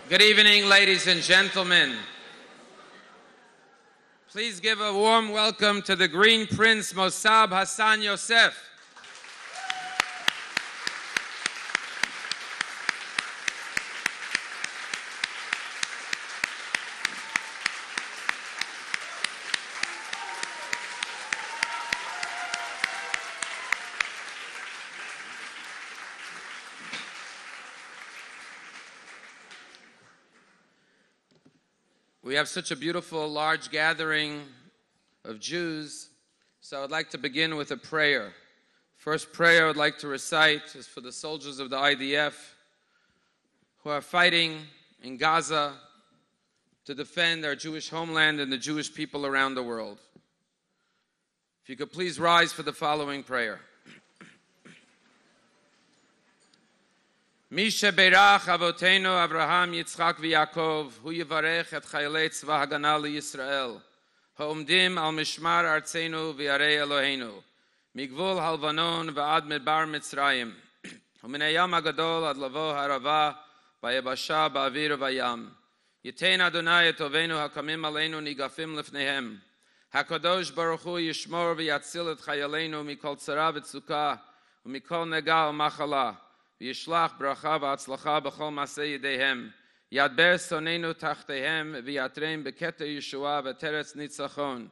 Good evening, ladies and gentlemen. Please give a warm welcome to the Green Prince Mossab Hassan Yosef. We have such a beautiful, large gathering of Jews, so I'd like to begin with a prayer. First prayer I would like to recite is for the soldiers of the IDF who are fighting in Gaza to defend our Jewish homeland and the Jewish people around the world. If you could please rise for the following prayer. מי שברך אבותינו אברהם, יצחק ויעקב, הוא יברך את חיילי צבא הגנה לישראל, העומדים על משמר ארצנו ויראי אלוהינו, מגבול הלבנון ועד מדבר מצרים, ומן הים הגדול עד לבוא הערבה, ביבשה, באוויר ובים. ייתן אדוני את טובינו הקמים עלינו ניגפים לפניהם. הקדוש ברוך הוא ישמור ויציל את חיילינו מכל צרה וצוקה, ומכל נגע ומחלה. וישלח ברכה והצלחה בכל מעשה ידיהם. ידבר שונאינו תחתיהם ויעטרם בכתר ישועה ותרץ ניצחון.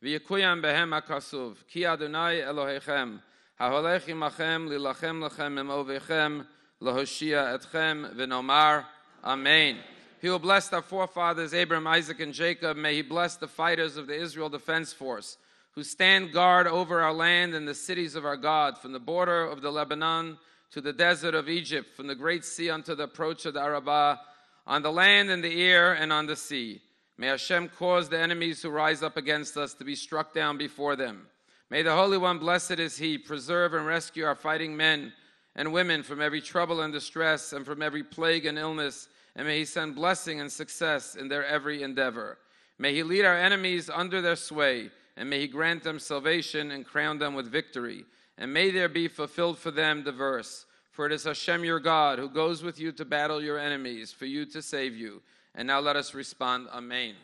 ויקוים בהם הכתוב, כי אדוני אלוהיכם, ההולך עמכם להילחם לכם עם אויביכם, להושיע אתכם, ונאמר Amen. He will bless our forefathers Abraham, Isaac, and Jacob. May he bless the fighters of the Israel Defense Force, who stand guard over our land and the cities of our God, from the border of the Lebanon to the desert of Egypt, from the great sea unto the approach of the Arabah, on the land and the air and on the sea. May Hashem cause the enemies who rise up against us to be struck down before them. May the Holy One, blessed is He, preserve and rescue our fighting men and women from every trouble and distress and from every plague and illness, and may He send blessing and success in their every endeavor. May He lead our enemies under their sway, and may He grant them salvation and crown them with victory. And may there be fulfilled for them the verse, for it is Hashem your God who goes with you to battle your enemies, for you to save you. And now let us respond, Amen.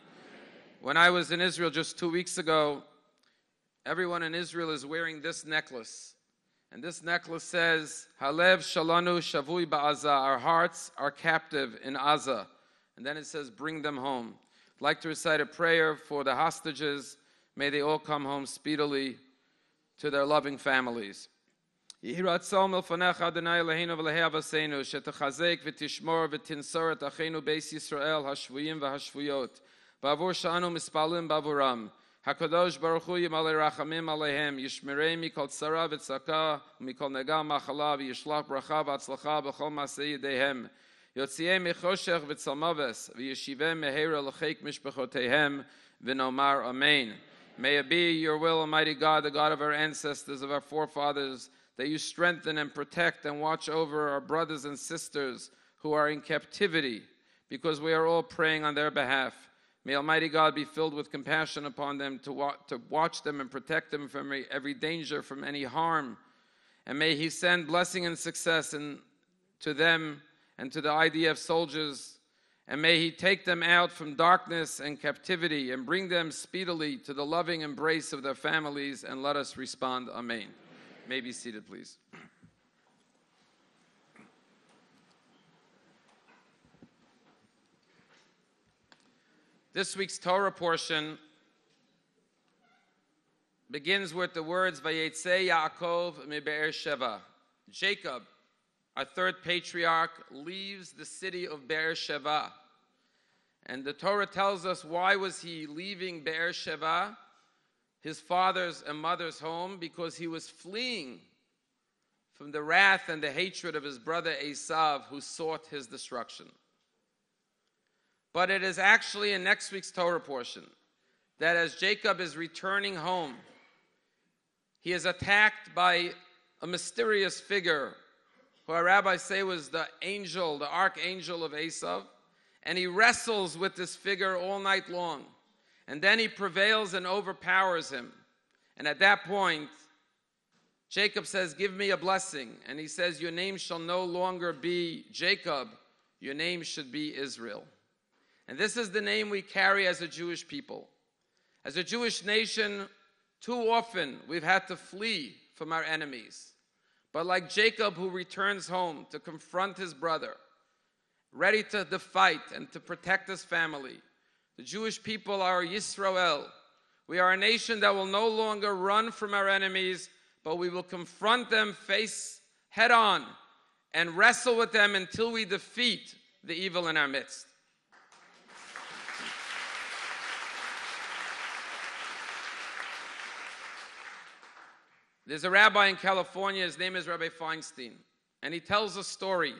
When I was in Israel just 2 weeks ago, everyone in Israel is wearing this necklace. And this necklace says, Halev Shalanu Shavui Ba'aza, our hearts are captive in Aza. And then it says, bring them home. I'd like to recite a prayer for the hostages. May they all come home speedily to their loving families. יהי רצון מלפניך אדוני אלוהינו ואלוהי אבותינו שתחזק ותשמור ותנצור את אחינו בית ישראל השבויים והשבויות בעבור שאנו מתפללים בעבורם. הקדוש ברוך הוא ימלא רחמים עליהם, ישמרם מכל צרה וצעקה ומכל נגע ומחלה, וישלח ברכה והצלחה בכל מעשה ידיהם. יוציאם מחושך וצל מוות, וישיבם מהרה לחיק משפחותיהם, ונאמר אמן. May it be your will, Almighty God, the God of our ancestors, of our forefathers, that you strengthen and protect and watch over our brothers and sisters who are in captivity, because we are all praying on their behalf. May Almighty God be filled with compassion upon them to watch them and protect them from every danger, from any harm. And may He send blessing and success to them and to the IDF soldiers. And may He take them out from darkness and captivity and bring them speedily to the loving embrace of their families. And let us respond, Amen. You may be seated, please. This week's Torah portion begins with the words, Vayetze Yaakov miBe'er Sheva. Jacob, our third patriarch, leaves the city of Be'er Sheva. And the Torah tells us, why was he leaving Be'er Sheva, his father's and mother's home? Because he was fleeing from the wrath and the hatred of his brother Esav, who sought his destruction. But it is actually in next week's Torah portion that as Jacob is returning home, he is attacked by a mysterious figure who our rabbis say was the angel, the archangel of Esav, and he wrestles with this figure all night long. And then he prevails and overpowers him. And at that point, Jacob says, give me a blessing. And he says, your name shall no longer be Jacob, Your name should be Israel. And this is the name we carry as a Jewish people. As a Jewish nation, too often we've had to flee from our enemies. But like Jacob, who returns home to confront his brother, ready to fight and to protect his family, the Jewish people are Yisrael. We are a nation that will no longer run from our enemies, but we will confront them face head on and wrestle with them until we defeat the evil in our midst. There's a rabbi in California, his name is Rabbi Feinstein, and he tells a story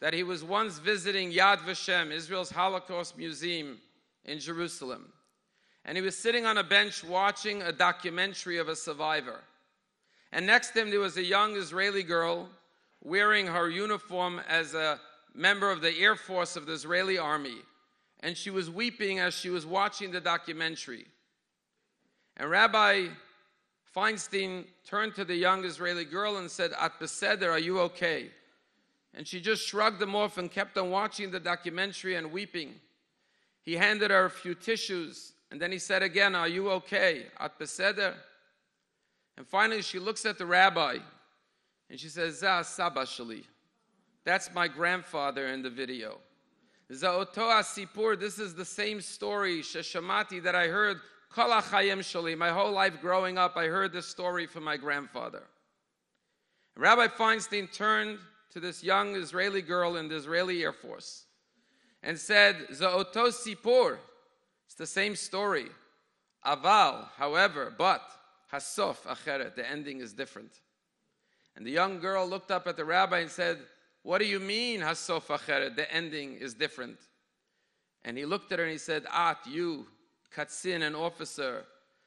that he was once visiting Yad Vashem, Israel's Holocaust Museum in Jerusalem. And he was sitting on a bench watching a documentary of a survivor. And next to him there was a young Israeli girl wearing her uniform as a member of the Air Force of the Israeli Army. And she was weeping as she was watching the documentary. And Rabbi Feinstein turned to the young Israeli girl and said, "At beseder, are you okay?" And she just shrugged him off and kept on watching the documentary and weeping. He handed her a few tissues, and then he said again, "Are you okay? At beseder?" And finally she looks at the rabbi, and she says, "Zah Saba Shali." That's my grandfather in the video. Za'oto asipur, this is the same story, sheshamati, that I heard Kol hachayim shali. My whole life growing up, I heard this story from my grandfather. And Rabbi Feinstein turned to this young Israeli girl in the Israeli Air Force and said, Za'oto sipur. It's the same story. Aval, however, but hasof acheret, the ending is different. And the young girl looked up at the rabbi and said, "What do you mean, hasof acheret, the ending is different?" And he looked at her and he said, you, Katzin, an officer,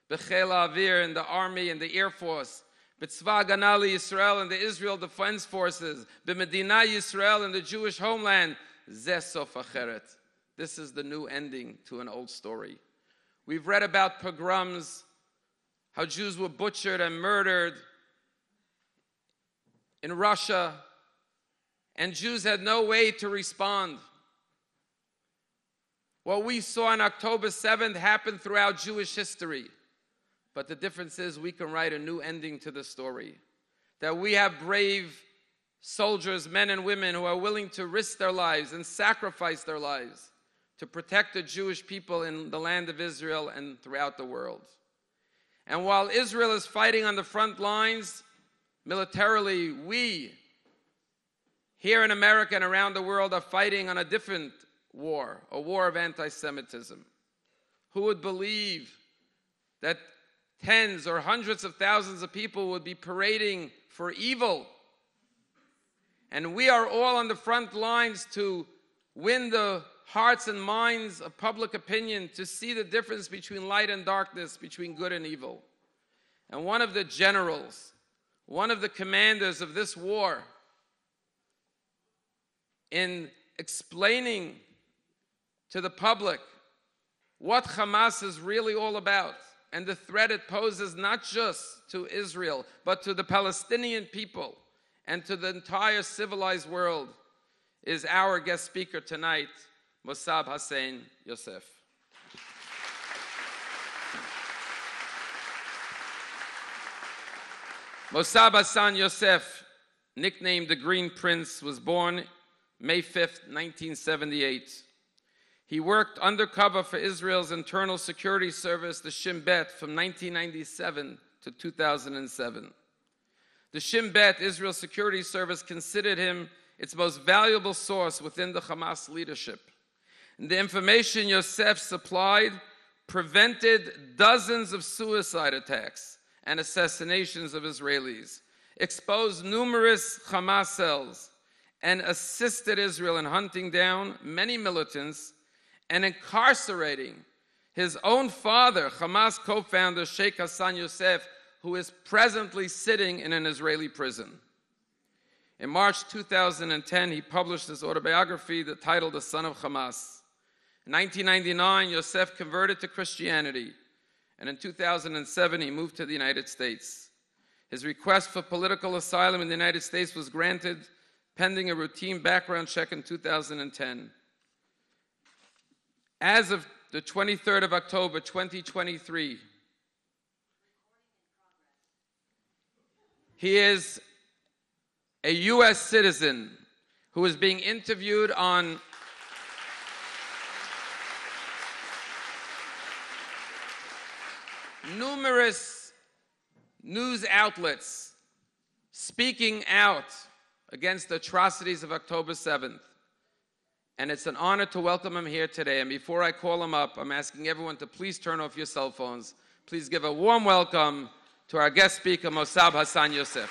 Bechel Avir in the army and the Air Force, B'tzva Hagana Yisrael in the Israel Defense Forces, B'Medina Yisrael in the Jewish homeland, Zeh sof acheret. This is the new ending to an old story. We've read about pogroms, how Jews were butchered and murdered in Russia, and Jews had no way to respond. What we saw on October 7th happened throughout Jewish history. But the difference is we can write a new ending to the story. That we have brave soldiers, men and women, who are willing to risk their lives and sacrifice their lives to protect the Jewish people in the land of Israel and throughout the world. And while Israel is fighting on the front lines, militarily, we here in America and around the world are fighting on a different war, a war of anti-Semitism. Who would believe that tens or hundreds of thousands of people would be parading for evil? And we are all on the front lines to win the hearts and minds of public opinion, to see the difference between light and darkness, between good and evil. And one of the generals, one of the commanders of this war, in explaining to the public what Hamas is really all about and the threat it poses not just to Israel, but to the Palestinian people and to the entire civilized world, is our guest speaker tonight, Mossab Hassan Yosef. Mossab Hassan Yosef, nicknamed the Green Prince, was born May 5th, 1978. He worked undercover for Israel's Internal Security Service, the Shin Bet, from 1997 to 2007. The Shin Bet, Israel's security service, considered him its most valuable source within the Hamas leadership. And the information Yosef supplied prevented dozens of suicide attacks and assassinations of Israelis, exposed numerous Hamas cells, and assisted Israel in hunting down many militants and incarcerating his own father, Hamas co-founder Sheikh Hassan Yosef, who is presently sitting in an Israeli prison. In March 2010, he published his autobiography, titled The Son of Hamas. In 1999, Yosef converted to Christianity, and in 2007, he moved to the United States. His request for political asylum in the United States was granted pending a routine background check in 2010. As of the 23rd of October, 2023, he is a U.S. citizen who is being interviewed on numerous news outlets speaking out against the atrocities of October 7th. And it's an honor to welcome him here today. And before I call him up, I'm asking everyone to please turn off your cell phones. Please give a warm welcome to our guest speaker, Mossab Hassan Yosef.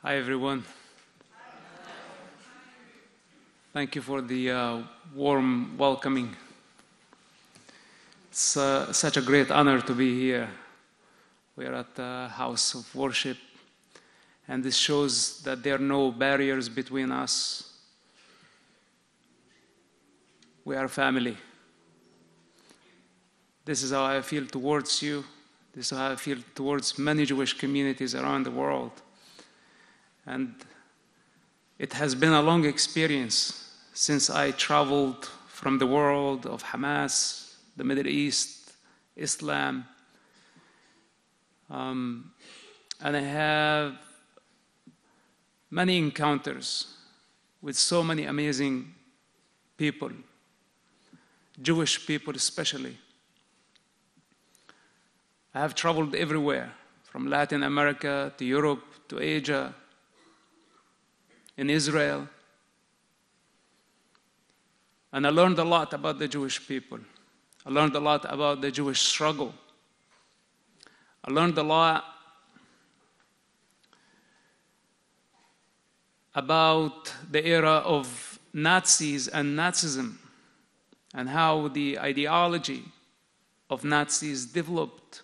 Hi, everyone. Thank you for the warm welcoming. It's such a great honor to be here. We're at the house of worship, and this shows that there are no barriers between us. We are family. This is how I feel towards you. This is how I feel towards many Jewish communities around the world. And it has been a long experience since I traveled from the world of Hamas, the Middle East, Islam. And I have many encounters with so many amazing people, Jewish people especially. I have traveled everywhere, from Latin America to Europe to Asia, in Israel. And I learned a lot about the Jewish people. I learned a lot about the Jewish struggle. I learned a lot about the era of Nazis and Nazism and how the ideology of Nazis developed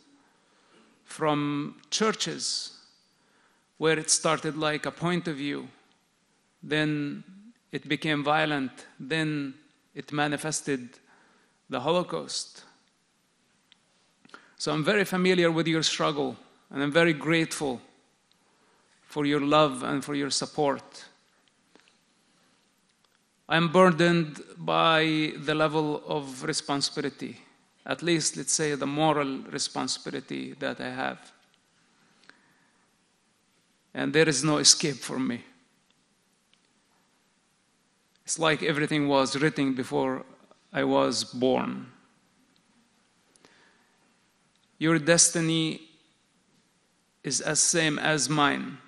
from churches, where it started like a point of view. Then it became violent. Then it manifested the Holocaust. So I'm very familiar with your struggle, and I'm very grateful for your love and for your support. I'm burdened by the level of responsibility, at least, let's say, the moral responsibility that I have. And there is no escape from me. It's like everything was written before I was born. Your destiny is as same as mine,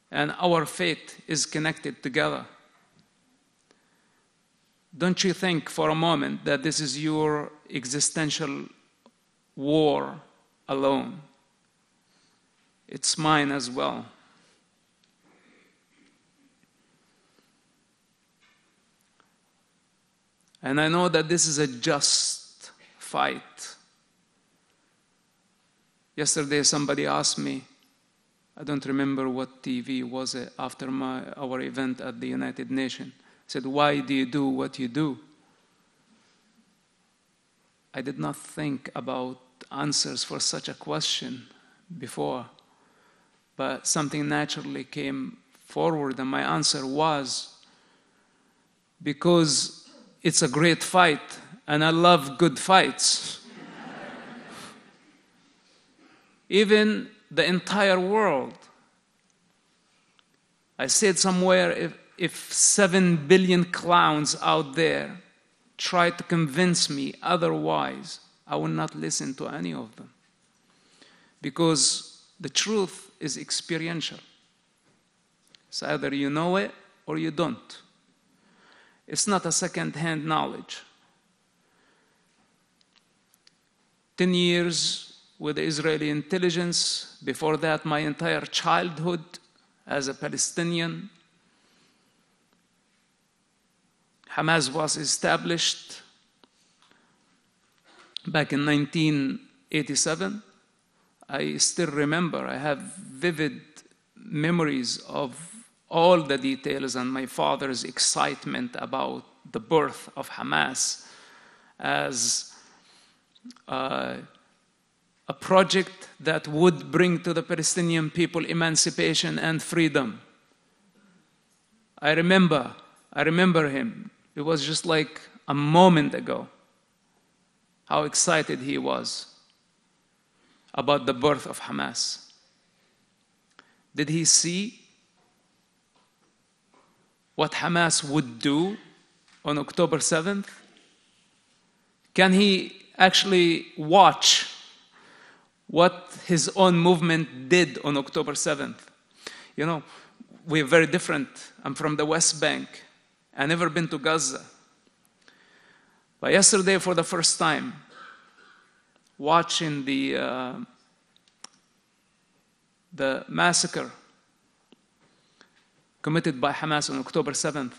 and our fate is connected together. Don't you think for a moment that this is your existential war alone? It's mine as well. And I know that this is a just fight. Yesterday somebody asked me, I don't remember what TV was it, after our event at the United Nations, said, why do you do what you do? I did not think about answers for such a question before, but something naturally came forward, and my answer was, because it's a great fight, and I love good fights. Even the entire world. I said somewhere, if 7 billion clowns out there try to convince me otherwise, I will not listen to any of them. Because the truth is experiential. It's either you know it or you don't. It's not a second-hand knowledge. 10 years with the Israeli intelligence, before that my entire childhood as a Palestinian. Hamas was established back in 1987. I still remember, I have vivid memories of all the details and my father's excitement about the birth of Hamas as a project that would bring to the Palestinian people emancipation and freedom. I remember him. It was just like a moment ago how excited he was about the birth of Hamas. Did he see what Hamas would do on October 7th? Can he actually watch what his own movement did on October 7th? You know, we're very different. I'm from the West Bank. I've never been to Gaza. But yesterday, for the first time, watching the massacre committed by Hamas on October 7th,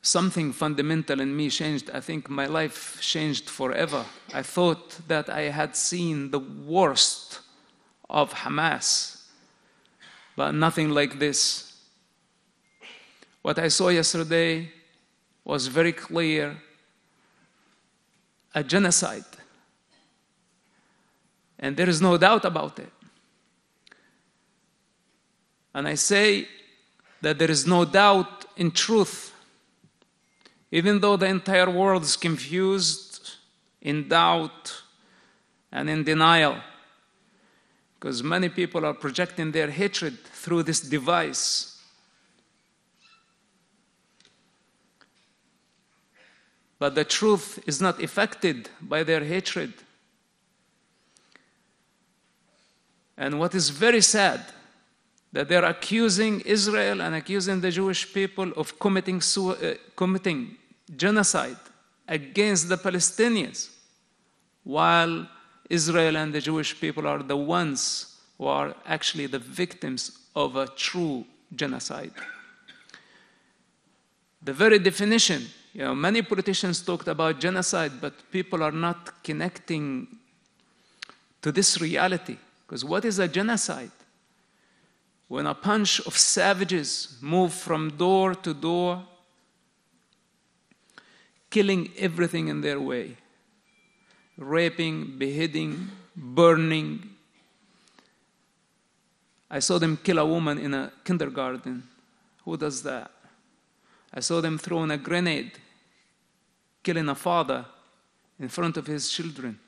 something fundamental in me changed. I think my life changed forever. I thought that I had seen the worst of Hamas, but nothing like this. What I saw yesterday was very clear: a genocide. And there is no doubt about it. And I say that there is no doubt in truth, even though the entire world is confused, in doubt, and in denial, because many people are projecting their hatred through this device. But the truth is not affected by their hatred. And what is very sad, that they're accusing Israel and accusing the Jewish people of committing genocide against the Palestinians, while Israel and the Jewish people are the ones who are actually the victims of a true genocide. The very definition, many politicians talked about genocide, but people are not connecting to this reality. Because what is a genocide? When a bunch of savages move from door to door, killing everything in their way, raping, beheading, burning. I saw them kill a woman in a kindergarten. Who does that? I saw them throwing a grenade, killing a father in front of his children.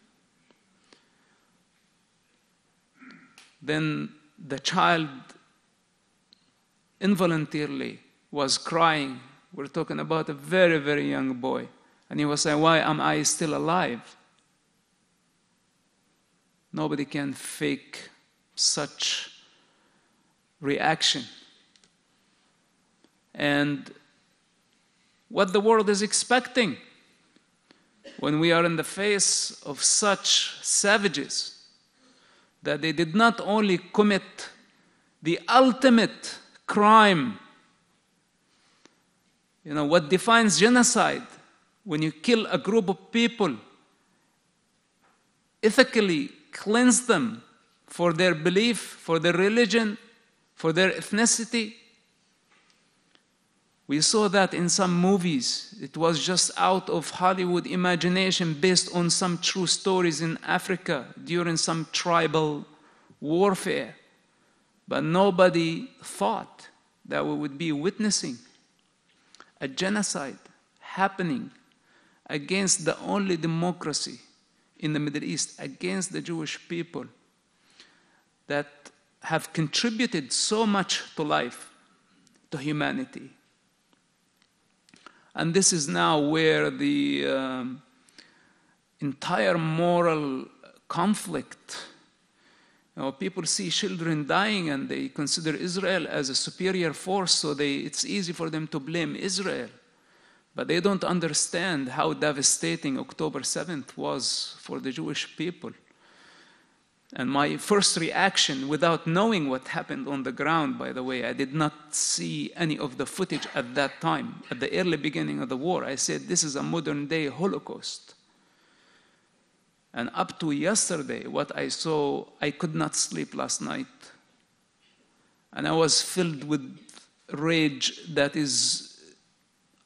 Then the child involuntarily was crying. We're talking about a very, very young boy. And he was saying, "Why am I still alive?" Nobody can fake such reaction. And what the world is expecting when we are in the face of such savages, that they did not only commit the ultimate crime. What defines genocide? When you kill a group of people, ethically cleanse them for their belief, for their religion, for their ethnicity. We saw that in some movies. It was just out of Hollywood imagination based on some true stories in Africa during some tribal warfare. But nobody thought that we would be witnessing a genocide happening against the only democracy in the Middle East, against the Jewish people that have contributed so much to life, to humanity. And this is now where the entire moral conflict, people see children dying and they consider Israel as a superior force, so it's easy for them to blame Israel. But they don't understand how devastating October 7th was for the Jewish people. And my first reaction, without knowing what happened on the ground, by the way, I did not see any of the footage at that time, at the early beginning of the war. I said, this is a modern-day Holocaust. And up to yesterday, what I saw, I could not sleep last night. And I was filled with rage that is,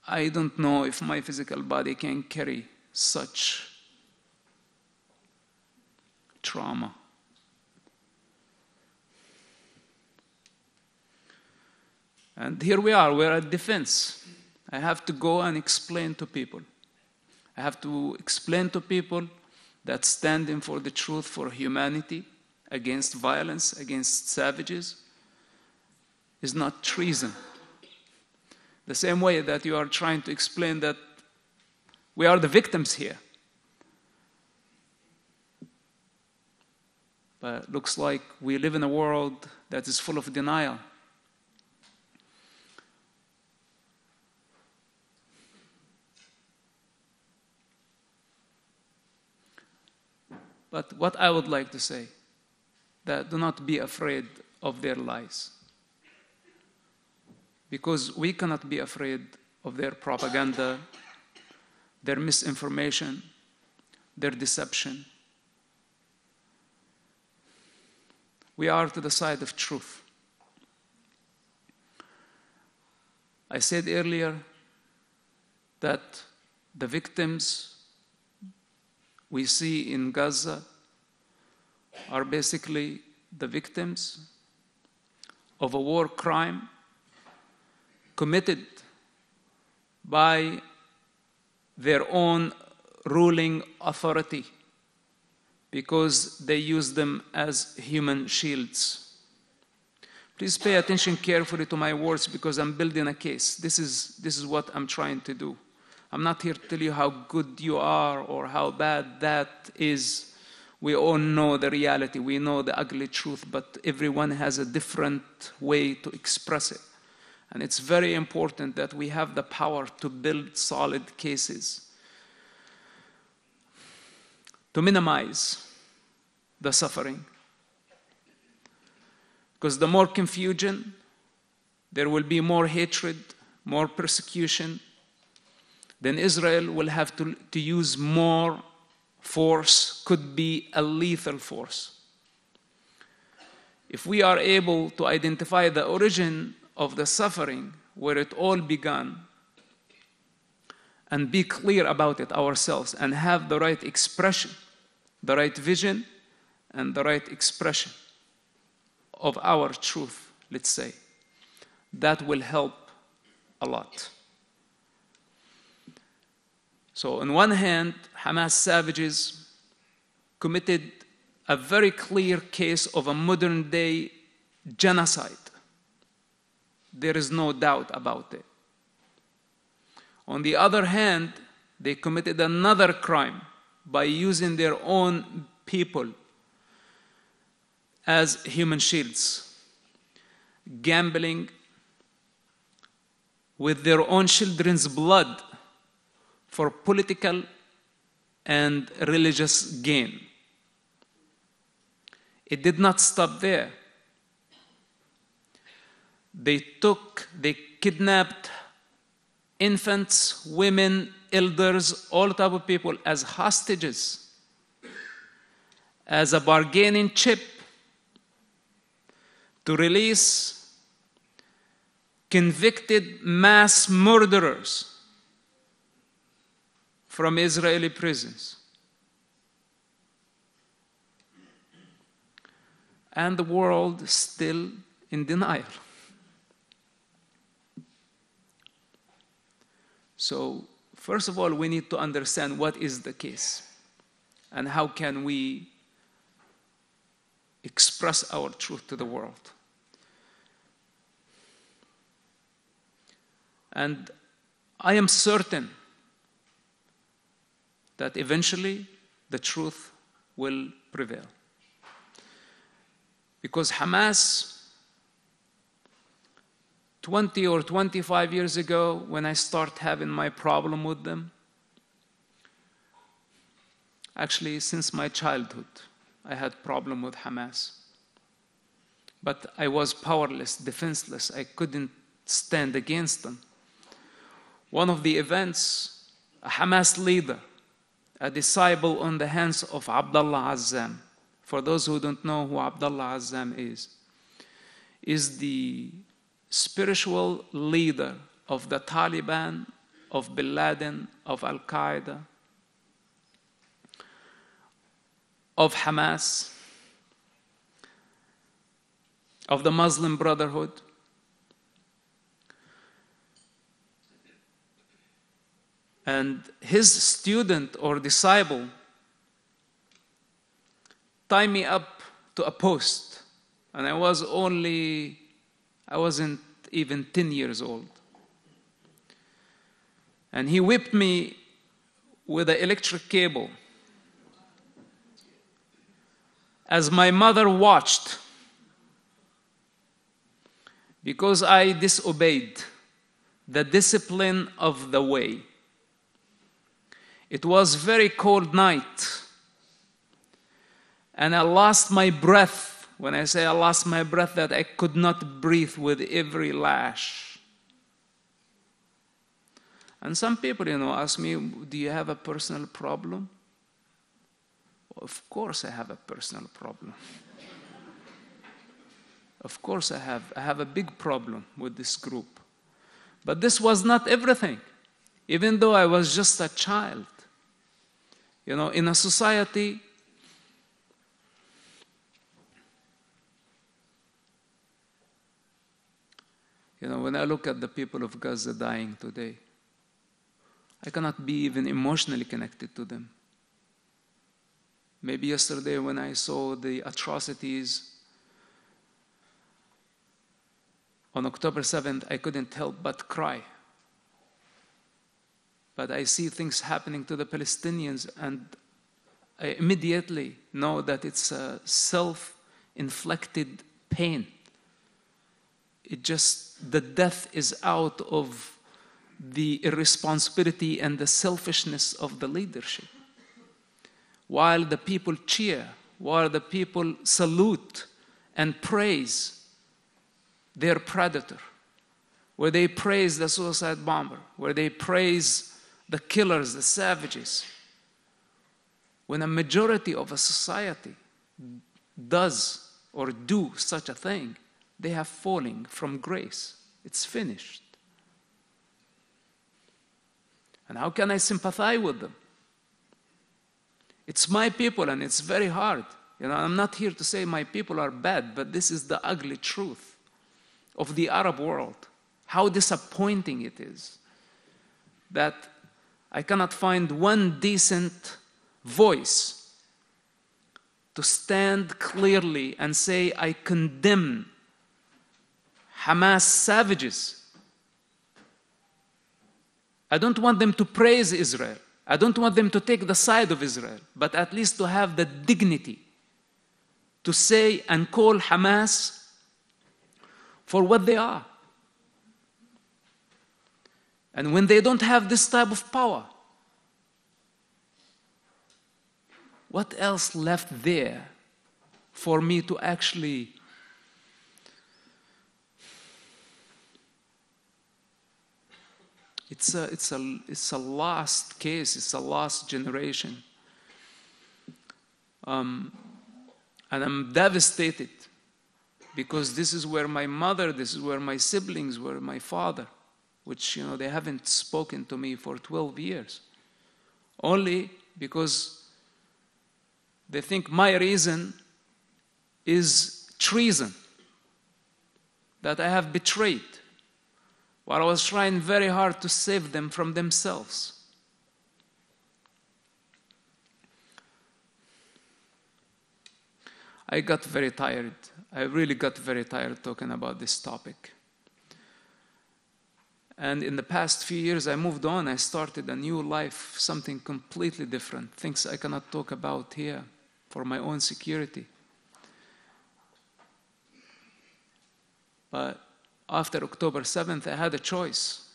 I don't know if my physical body can carry such trauma. And here we are, we're at defense. I have to go and explain to people. I have to explain to people that standing for the truth, for humanity, against violence, against savages, is not treason. The same way that you are trying to explain that we are the victims here. But it looks like we live in a world that is full of denial. But what I would like to say, that do not be afraid of their lies. Because we cannot be afraid of their propaganda, their misinformation, their deception. We are to the side of truth. I said earlier that the victims we see in Gaza are basically the victims of a war crime committed by their own ruling authority because they use them as human shields. Please pay attention carefully to my words because I'm building a case. This is what I'm trying to do. I'm not here to tell you how good you are or how bad that is. We all know the reality. We know the ugly truth, but everyone has a different way to express it. And it's very important that we have the power to build solid cases, to minimize the suffering. Because the more confusion, there will be more hatred, more persecution. Then Israel will have to use more force, could be a lethal force. If we are able to identify the origin of the suffering, where it all began, and be clear about it ourselves, and have the right expression, the right vision, and the right expression of our truth, let's say, that will help a lot. So on one hand, Hamas savages committed a very clear case of a modern-day genocide. There is no doubt about it. On the other hand, they committed another crime by using their own people as human shields, gambling with their own children's blood for political and religious gain. It did not stop there. They kidnapped infants, women, elders, all type of people as hostages, as a bargaining chip to release convicted mass murderers from Israeli prisons. And the world still in denial. So, first of all, we need to understand what is the case and how can we express our truth to the world. And I am certain that eventually the truth will prevail. Because Hamas, 20 or 25 years ago, when I started having my problem with them, actually since my childhood, I had problem with Hamas. But I was powerless, defenseless. I couldn't stand against them. One of the events, a Hamas leader, a disciple on the hands of Abdullah Azzam. For those who don't know who Abdullah Azzam is, is the spiritual leader of the Taliban, of Bin Laden, of Al-Qaeda, of Hamas, of the Muslim Brotherhood. And his student or disciple tied me up to a post, and I wasn't even 10 years old. And he whipped me with an electric cable. As my mother watched, because I disobeyed the discipline of the way. It was very cold night, and I lost my breath. When I say I lost my breath, that I could not breathe with every lash. And some people, ask me, do you have a personal problem? Well, of course I have a personal problem. Of course I have a big problem with this group. But this was not everything. Even though I was just a child. In a society, when I look at the people of Gaza dying today, I cannot be even emotionally connected to them. Maybe yesterday when I saw the atrocities on October 7th, I couldn't help but cry. But I see things happening to the Palestinians, and I immediately know that it's a self-inflicted pain. The death is out of the irresponsibility and the selfishness of the leadership. While the people cheer, while the people salute and praise their predator, where they praise the suicide bomber, where they praise the killers, the savages. When a majority of a society does or do such a thing, they have fallen from grace. It's finished. And how can I sympathize with them? It's my people, and it's very hard. I'm not here to say my people are bad, but this is the ugly truth of the Arab world. How disappointing it is that I cannot find one decent voice to stand clearly and say, I condemn Hamas savages. I don't want them to praise Israel. I don't want them to take the side of Israel, but at least to have the dignity to say and call Hamas for what they are. And when they don't have this type of power, what else left there for me to actually it's a lost case, it's a lost generation. And I'm devastated because this is where my mother, this is where my siblings, where my father, which, they haven't spoken to me for 12 years. Only because they think my reason is treason, that I have betrayed, while I was trying very hard to save them from themselves. I got very tired. I really got very tired talking about this topic. And in the past few years, I moved on. I started a new life, something completely different, things I cannot talk about here for my own security. But after October 7th, I had a choice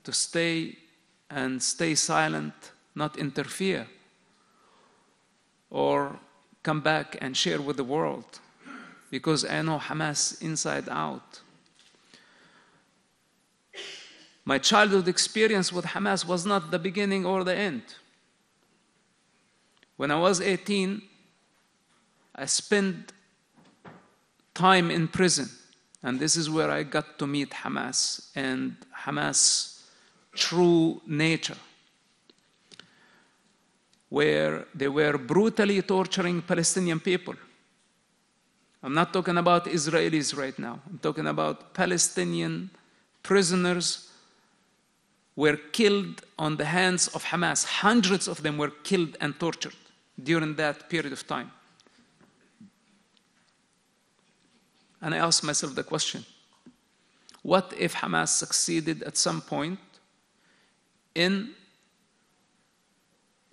to stay silent, not interfere, or come back and share with the world, because I know Hamas inside out. My childhood experience with Hamas was not the beginning or the end. When I was 18, I spent time in prison And this is where I got to meet Hamas and Hamas' true nature, where they were brutally torturing Palestinian people. I'm not talking about Israelis right now. I'm talking about Palestinian prisoners were killed on the hands of Hamas. Hundreds of them were killed and tortured during that period of time. And I asked myself the question, what if Hamas succeeded at some point in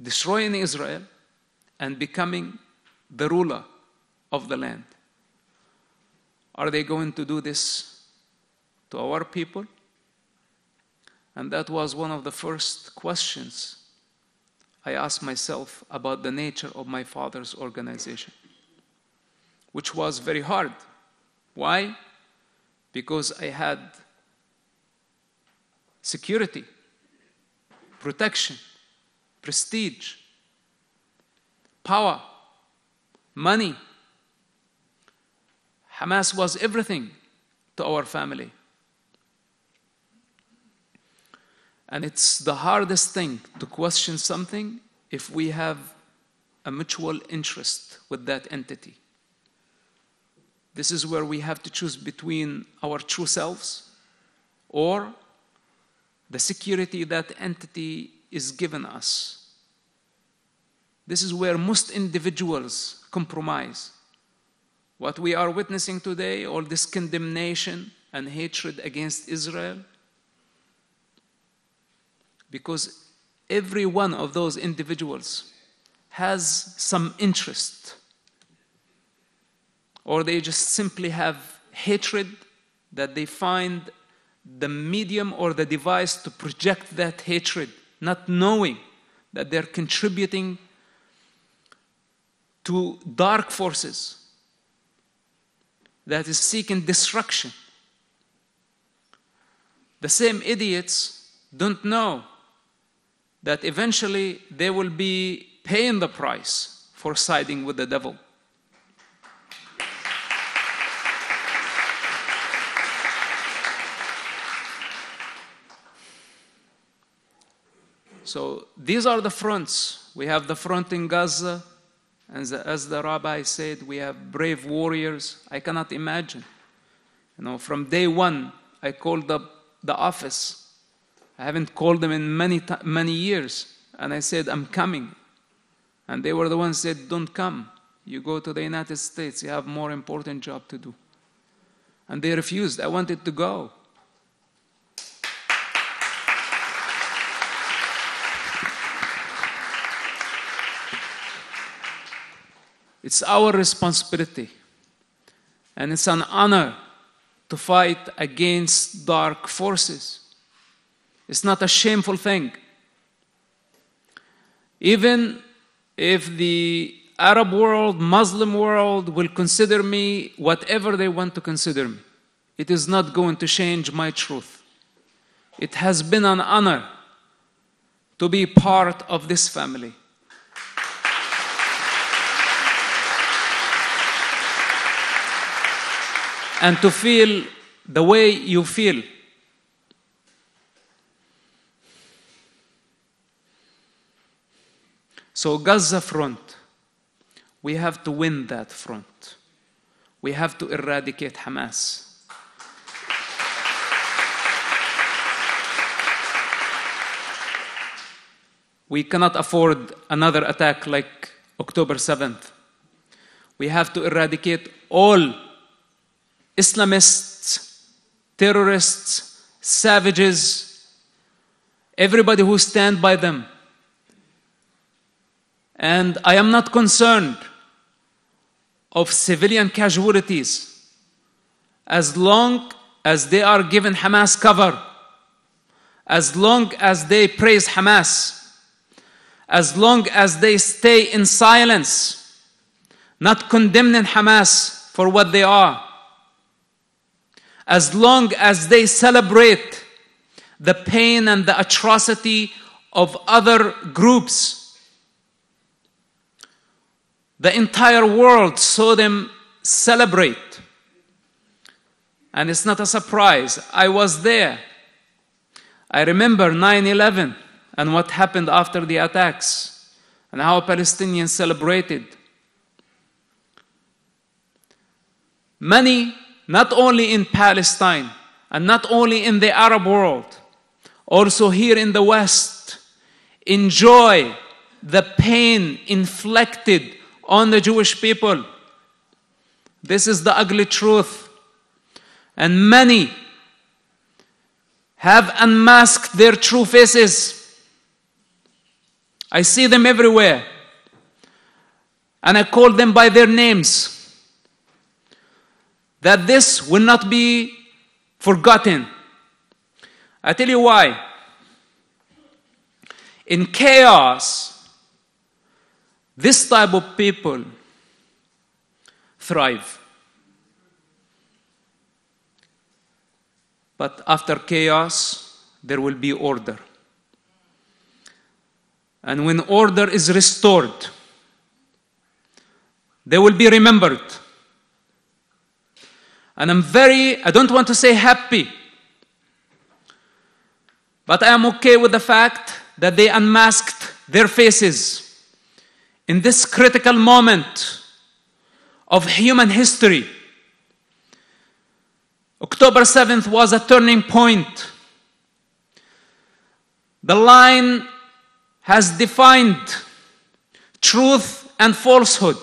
destroying Israel and becoming the ruler of the land? Are they going to do this to our people? And that was one of the first questions I asked myself about the nature of my father's organization, which was very hard. Why? Because I had security, protection, prestige, power, money. Hamas was everything to our family. And it's the hardest thing to question something if we have a mutual interest with that entity. This is where we have to choose between our true selves or the security that entity is given us. This is where most individuals compromise. What we are witnessing today, all this condemnation and hatred against Israel, because every one of those individuals has some interest, or they just simply have hatred that they find the medium or the device to project that hatred, not knowing that they're contributing to dark forces that is seeking destruction. The same idiots don't know that eventually they will be paying the price for siding with the devil. So these are the fronts. We have the front in Gaza, and as the rabbi said, we have brave warriors. I cannot imagine. From day one, I called up the office. I haven't called them in many years. And I said, I'm coming. And they were the ones who said, don't come. You go to the United States. You have more important job to do. And they refused. I wanted to go. It's our responsibility, and it's an honor to fight against dark forces. It's not a shameful thing. Even if the Arab world, Muslim world will consider me whatever they want to consider me, it is not going to change my truth. It has been an honor to be part of this family. And to feel the way you feel. So Gaza front, we have to win that front. We have to eradicate Hamas. We cannot afford another attack like October 7th. We have to eradicate all Islamists, terrorists, savages, everybody who stand by them. And I am not concerned of civilian casualties as long as they are given Hamas cover, as long as they praise Hamas, as long as they stay in silence, not condemning Hamas for what they are, as long as they celebrate the pain and the atrocity of other groups. The entire world saw them celebrate. And it's not a surprise. I was there. I remember 9/11 and what happened after the attacks and how Palestinians celebrated. Many, not only in Palestine and not only in the Arab world, also here in the West, enjoy the pain inflicted on the Jewish people. This is the ugly truth. And many have unmasked their true faces. I see them everywhere. And I call them by their names. That this will not be forgotten. I tell you why. In chaos, this type of people thrive. But after chaos, there will be order. And when order is restored, they will be remembered. And I don't want to say happy, but I am okay with the fact that they unmasked their faces in this critical moment of human history. October 7th was a turning point. The line has defined truth and falsehood.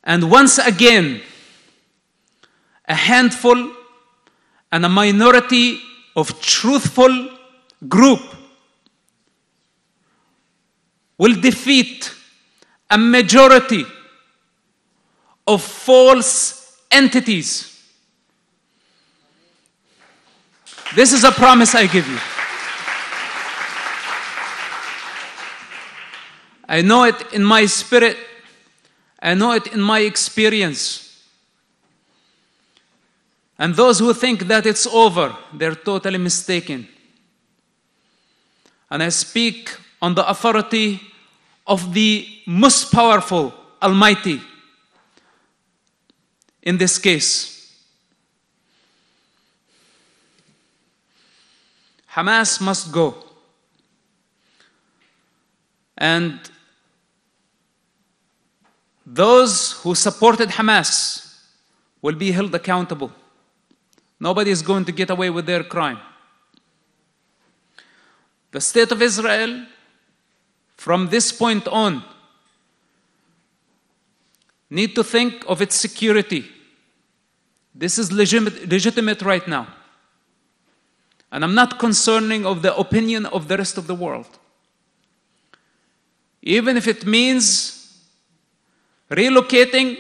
And once again, a handful and a minority of truthful group will defeat a majority of false entities. This is a promise I give you. I know it in my spirit. I know it in my experience. And those who think that it's over, they're totally mistaken. And I speak on the authority of the most powerful, Almighty, in this case. Hamas must go. And those who supported Hamas will be held accountable. Nobody is going to get away with their crime. The state of Israel, from this point on, need to think of its security. This is legitimate right now. And I'm not concerning of the opinion of the rest of the world. Even if it means relocating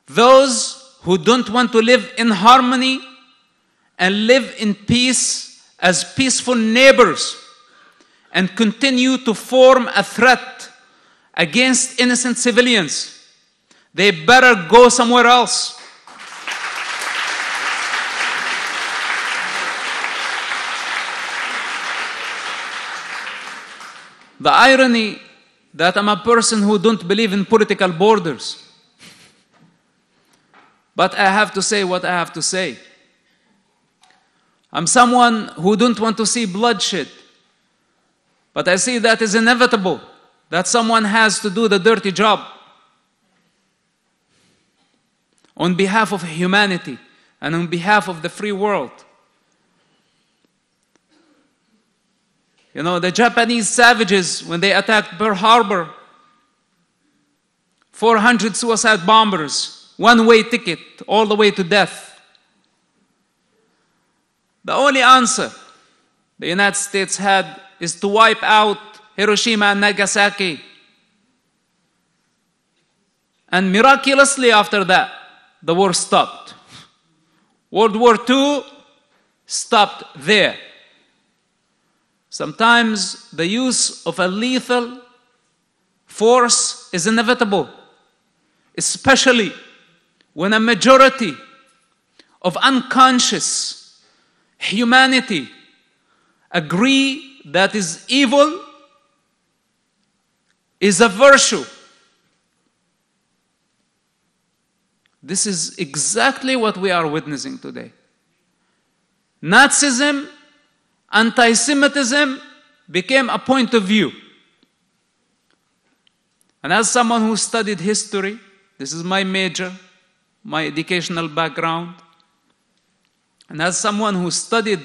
those who don't want to live in harmony and live in peace as peaceful neighbors and continue to form a threat against innocent civilians, they better go somewhere else. The irony that I'm a person who don't believe in political borders. But I have to say what I have to say. I'm someone who don't want to see bloodshed. But I see that is inevitable, that someone has to do the dirty job on behalf of humanity and on behalf of the free world. You know, the Japanese savages, when they attacked Pearl Harbor, 400 suicide bombers, one-way ticket, all the way to death. The only answer the United States had is to wipe out Hiroshima and Nagasaki. And miraculously after that, the war stopped. World War II stopped there. Sometimes the use of a lethal force is inevitable, especially when a majority of unconscious humanity agree that is evil is a virtue. This is exactly what we are witnessing today. Nazism, anti-Semitism became a point of view. And as someone who studied history, this is my major, my educational background, and as someone who studied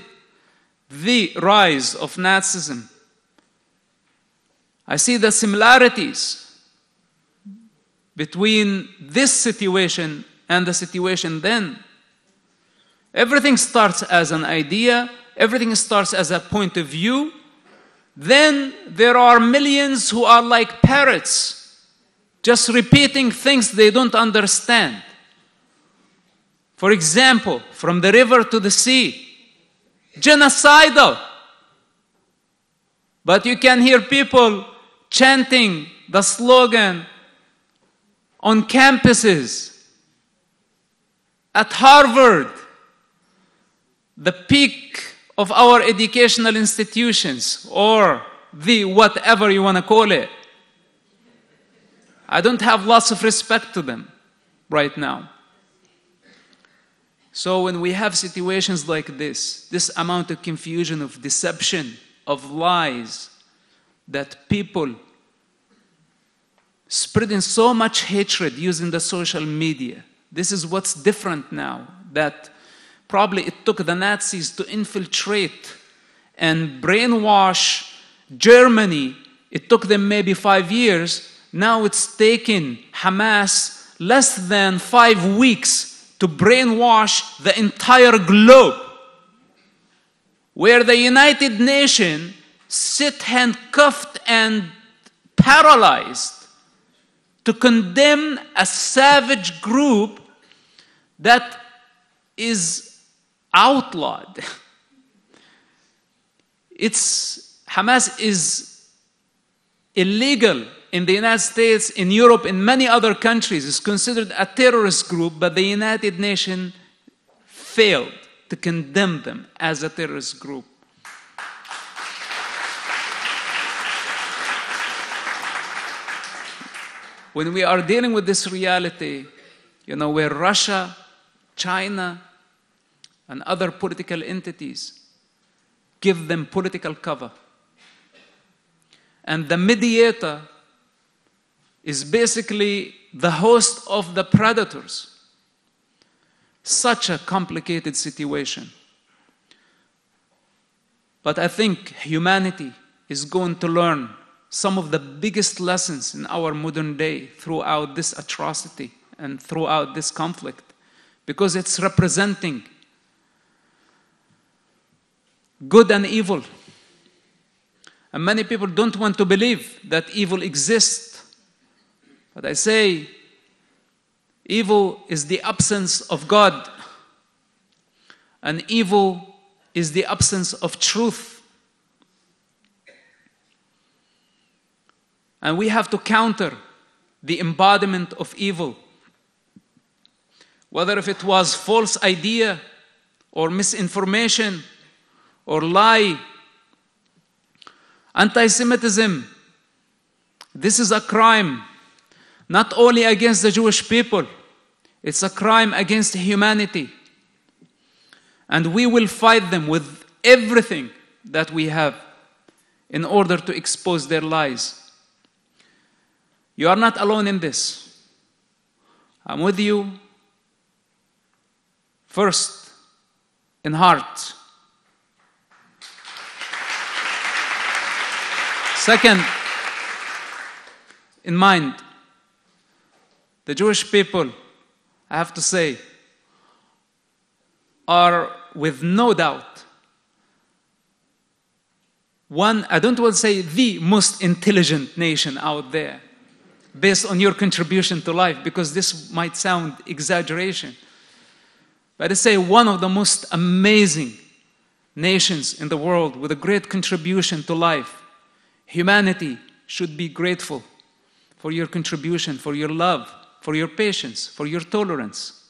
the rise of Nazism, I see the similarities between this situation and the situation then. Everything starts as an idea, everything starts as a point of view. Then there are millions who are like parrots, just repeating things they don't understand. For example, from the river to the sea, genocidal. But you can hear people chanting the slogan on campuses, at Harvard, the peak of our educational institutions, or the whatever you want to call it. I don't have lots of respect to them right now. So when we have situations like this amount of confusion, of deception, of lies, that people spreading so much hatred using the social media. This is what's different now, that probably it took the Nazis to infiltrate and brainwash Germany. It took them maybe 5 years. Now it's taken Hamas less than 5 weeks to brainwash the entire globe, where the United Nations sit handcuffed and paralyzed to condemn a savage group that is outlawed. Hamas is illegal in the United States, in Europe, in many other countries. It's considered a terrorist group, but the United Nations failed to condemn them as a terrorist group. When we are dealing with this reality, where Russia, China, and other political entities give them political cover, and the mediator is basically the host of the predators. Such a complicated situation. But I think humanity is going to learn some of the biggest lessons in our modern day throughout this atrocity and throughout this conflict, because it's representing good and evil. And many people don't want to believe that evil exists. But I say, evil is the absence of God, and evil is the absence of truth. And we have to counter the embodiment of evil, whether if it was false idea or misinformation or lie. Anti-Semitism, this is a crime, not only against the Jewish people, it's a crime against humanity. And we will fight them with everything that we have in order to expose their lies. You are not alone in this. I'm with you, first, in heart. Second, in mind. The Jewish people, I have to say, are with no doubt I don't want to say the most intelligent nation out there, based on your contribution to life, because this might sound exaggeration. But I say one of the most amazing nations in the world with a great contribution to life. Humanity should be grateful for your contribution, for your love, for your patience, for your tolerance.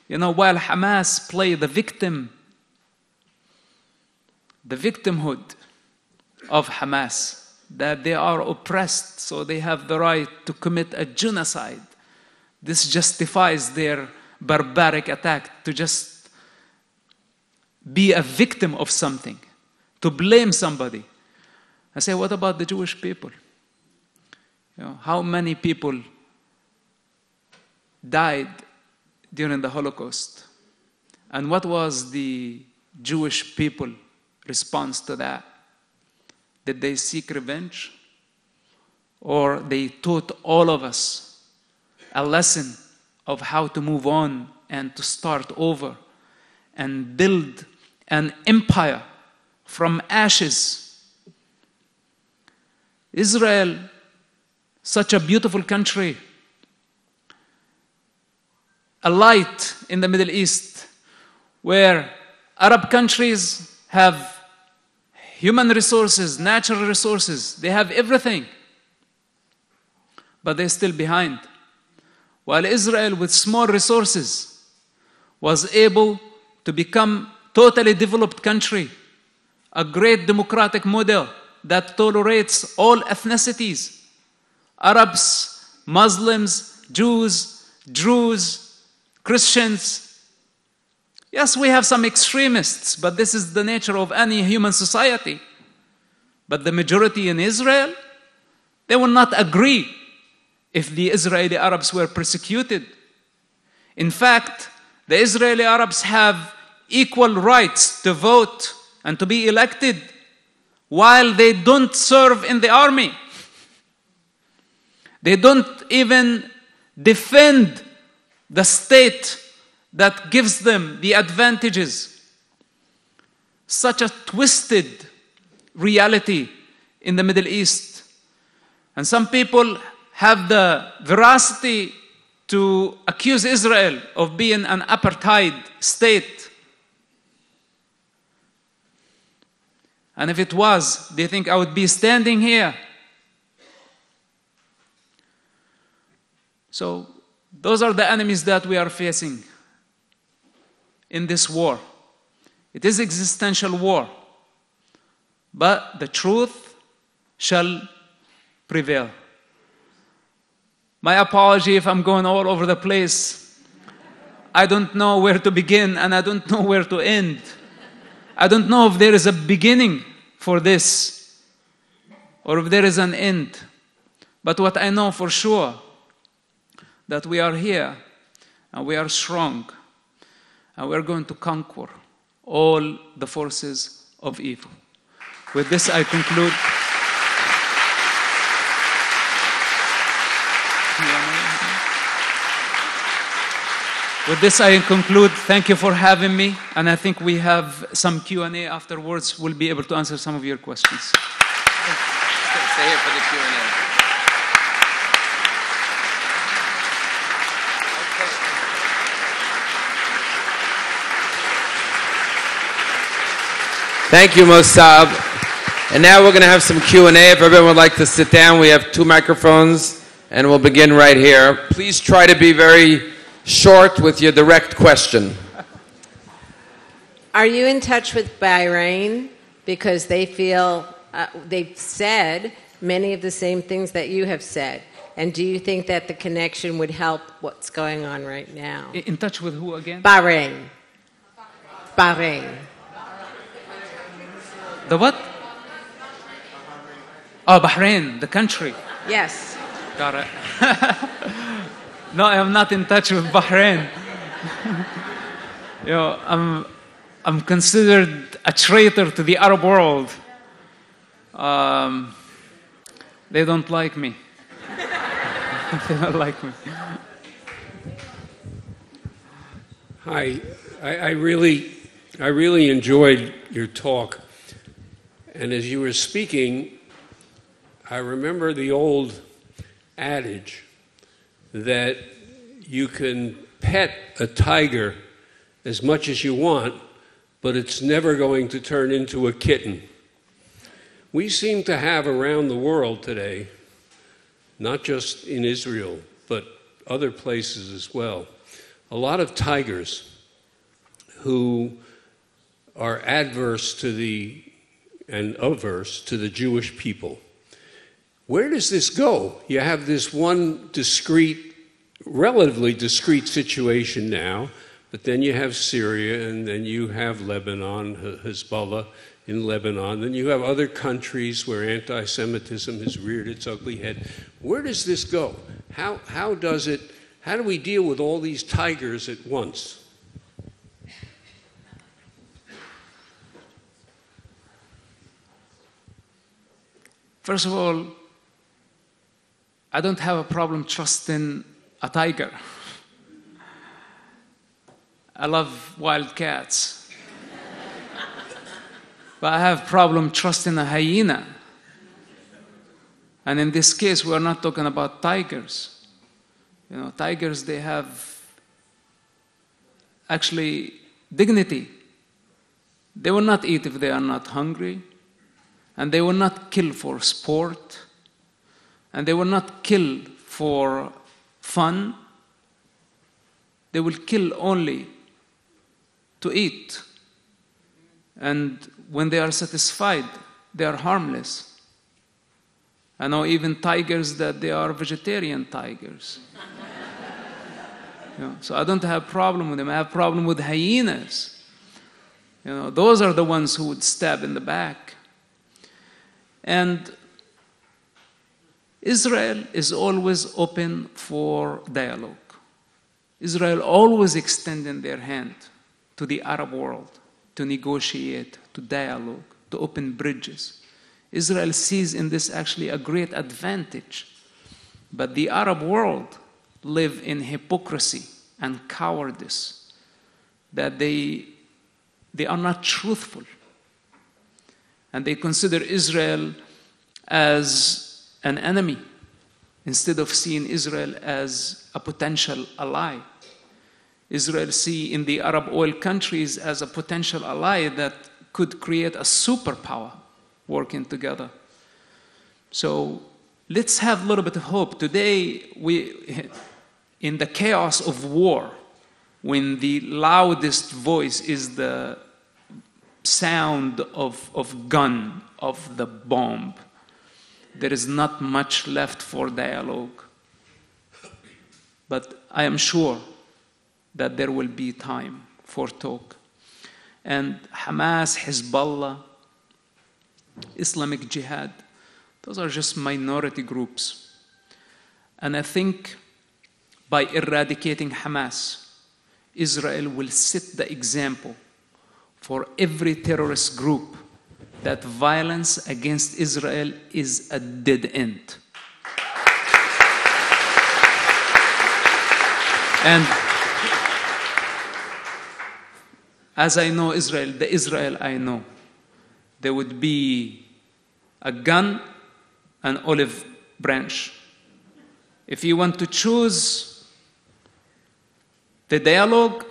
While Hamas play the victimhood of Hamas, that they are oppressed, so they have the right to commit a genocide. This justifies their barbaric attack, to just be a victim of something, to blame somebody. I say, what about the Jewish people? How many people died during the Holocaust? And what was the Jewish people response to that? Did they seek revenge? Or they taught all of us a lesson of how to move on and to start over and build an empire from ashes? Israel, such a beautiful country, a light in the Middle East, where Arab countries have human resources, natural resources, they have everything, but they're still behind. While Israel, with small resources, was able to become totally developed country, a great democratic model that tolerates all ethnicities, Arabs, Muslims, Jews, Druze, Christians. Yes, we have some extremists, but this is the nature of any human society. But the majority in Israel, they will not agree if the Israeli Arabs were persecuted. In fact, the Israeli Arabs have equal rights to vote and to be elected while they don't serve in the army. They don't even defend the state that gives them the advantages. Such a twisted reality in the Middle East. And some people have the veracity to accuse Israel of being an apartheid state. And if it was, do you think I would be standing here? So, those are the enemies that we are facing in this war. It is existential war, but the truth shall prevail. My apology if I'm going all over the place. I don't know where to begin and I don't know where to end. I don't know if there is a beginning for this or if there is an end. But what I know for sure, that we are here and we are strong and we're going to conquer all the forces of evil. With this I conclude. With this I conclude. Thank you for having me, and I think we have some Q&A afterwards. We'll be able to answer some of your questions. Stay here for the Q&A. Thank you, Mossab. And now we're going to have some Q&A. If everyone would like to sit down, we have 2 microphones, and we'll begin right here. Please try to be very short with your direct question. Are you in touch with Bahrain? Because they feel, they've said many of the same things that you have said. And do you think that the connection would help what's going on right now? In touch with who again? Bahrain. Bahrain. The what? Oh, Bahrain, the country. Yes. Got it. No, I am not in touch with Bahrain. I'm considered a traitor to the Arab world. They don't like me. They don't like me. Hi, I really enjoyed your talk. And as you were speaking, I remember the old adage that you can pet a tiger as much as you want, but it's never going to turn into a kitten. We seem to have around the world today, not just in Israel, but other places as well, a lot of tigers who are averse to the Jewish people. Where does this go? You have this one discrete relatively discrete situation now, but then you have Syria, and then you have Lebanon, Hezbollah in Lebanon, then you have other countries where anti-Semitism has reared its ugly head. Where does this go? How do we deal with all these tigers at once? First of all, I don't have a problem trusting a tiger. I love wild cats. But I have a problem trusting a hyena. And in this case, we're not talking about tigers. You know, tigers, they have actually dignity. They will not eat if they are not hungry. And they will not kill for sport. And they will not kill for fun. They will kill only to eat. And when they are satisfied, they are harmless. I know even tigers that they are vegetarian tigers. You know, so I don't have a problem with them. I have a problem with hyenas. You know, those are the ones who would stab in the back. And Israel is always open for dialogue. Israel always extending their hand to the Arab world to negotiate, to dialogue, to open bridges. Israel sees in this actually a great advantage. But the Arab world live in hypocrisy and cowardice, that they are not truthful. And they consider Israel as an enemy instead of seeing Israel as a potential ally. Israel see in the Arab oil countries as a potential ally that could create a superpower working together. So let's have a little bit of hope. Today, in the chaos of war, when the loudest voice is the sound of gun, of the bomb, there is not much left for dialogue. But I am sure that there will be time for talk. And Hamas, Hezbollah, Islamic Jihad, those are just minority groups. And I think by eradicating Hamas, Israel will set the example for every terrorist group that violence against Israel is a dead end. And as I know Israel, the Israel I know, there would be a gun, an olive branch. If you want to choose the dialogue,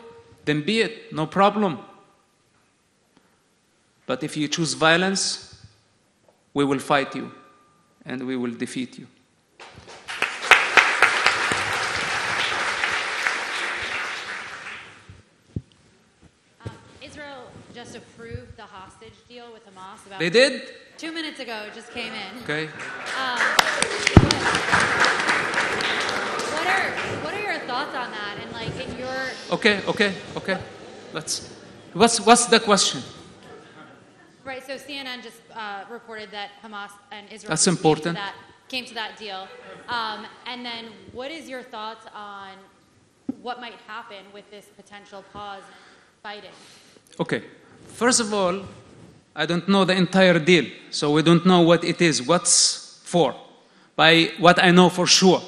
then be it, no problem. But if you choose violence, we will fight you and we will defeat you. Israel just approved the hostage deal with Hamas. They did? 2 minutes ago, it just came in. Okay. What are your thoughts on that? And like in your Okay. What's the question? right, so CNN just reported that Hamas and Israel That's important. came to that deal. And then what is your thoughts on what might happen with this potential pause in fighting? Okay. First of all, I don't know the entire deal, so we don't know what it is, what's for. By what I know for sure,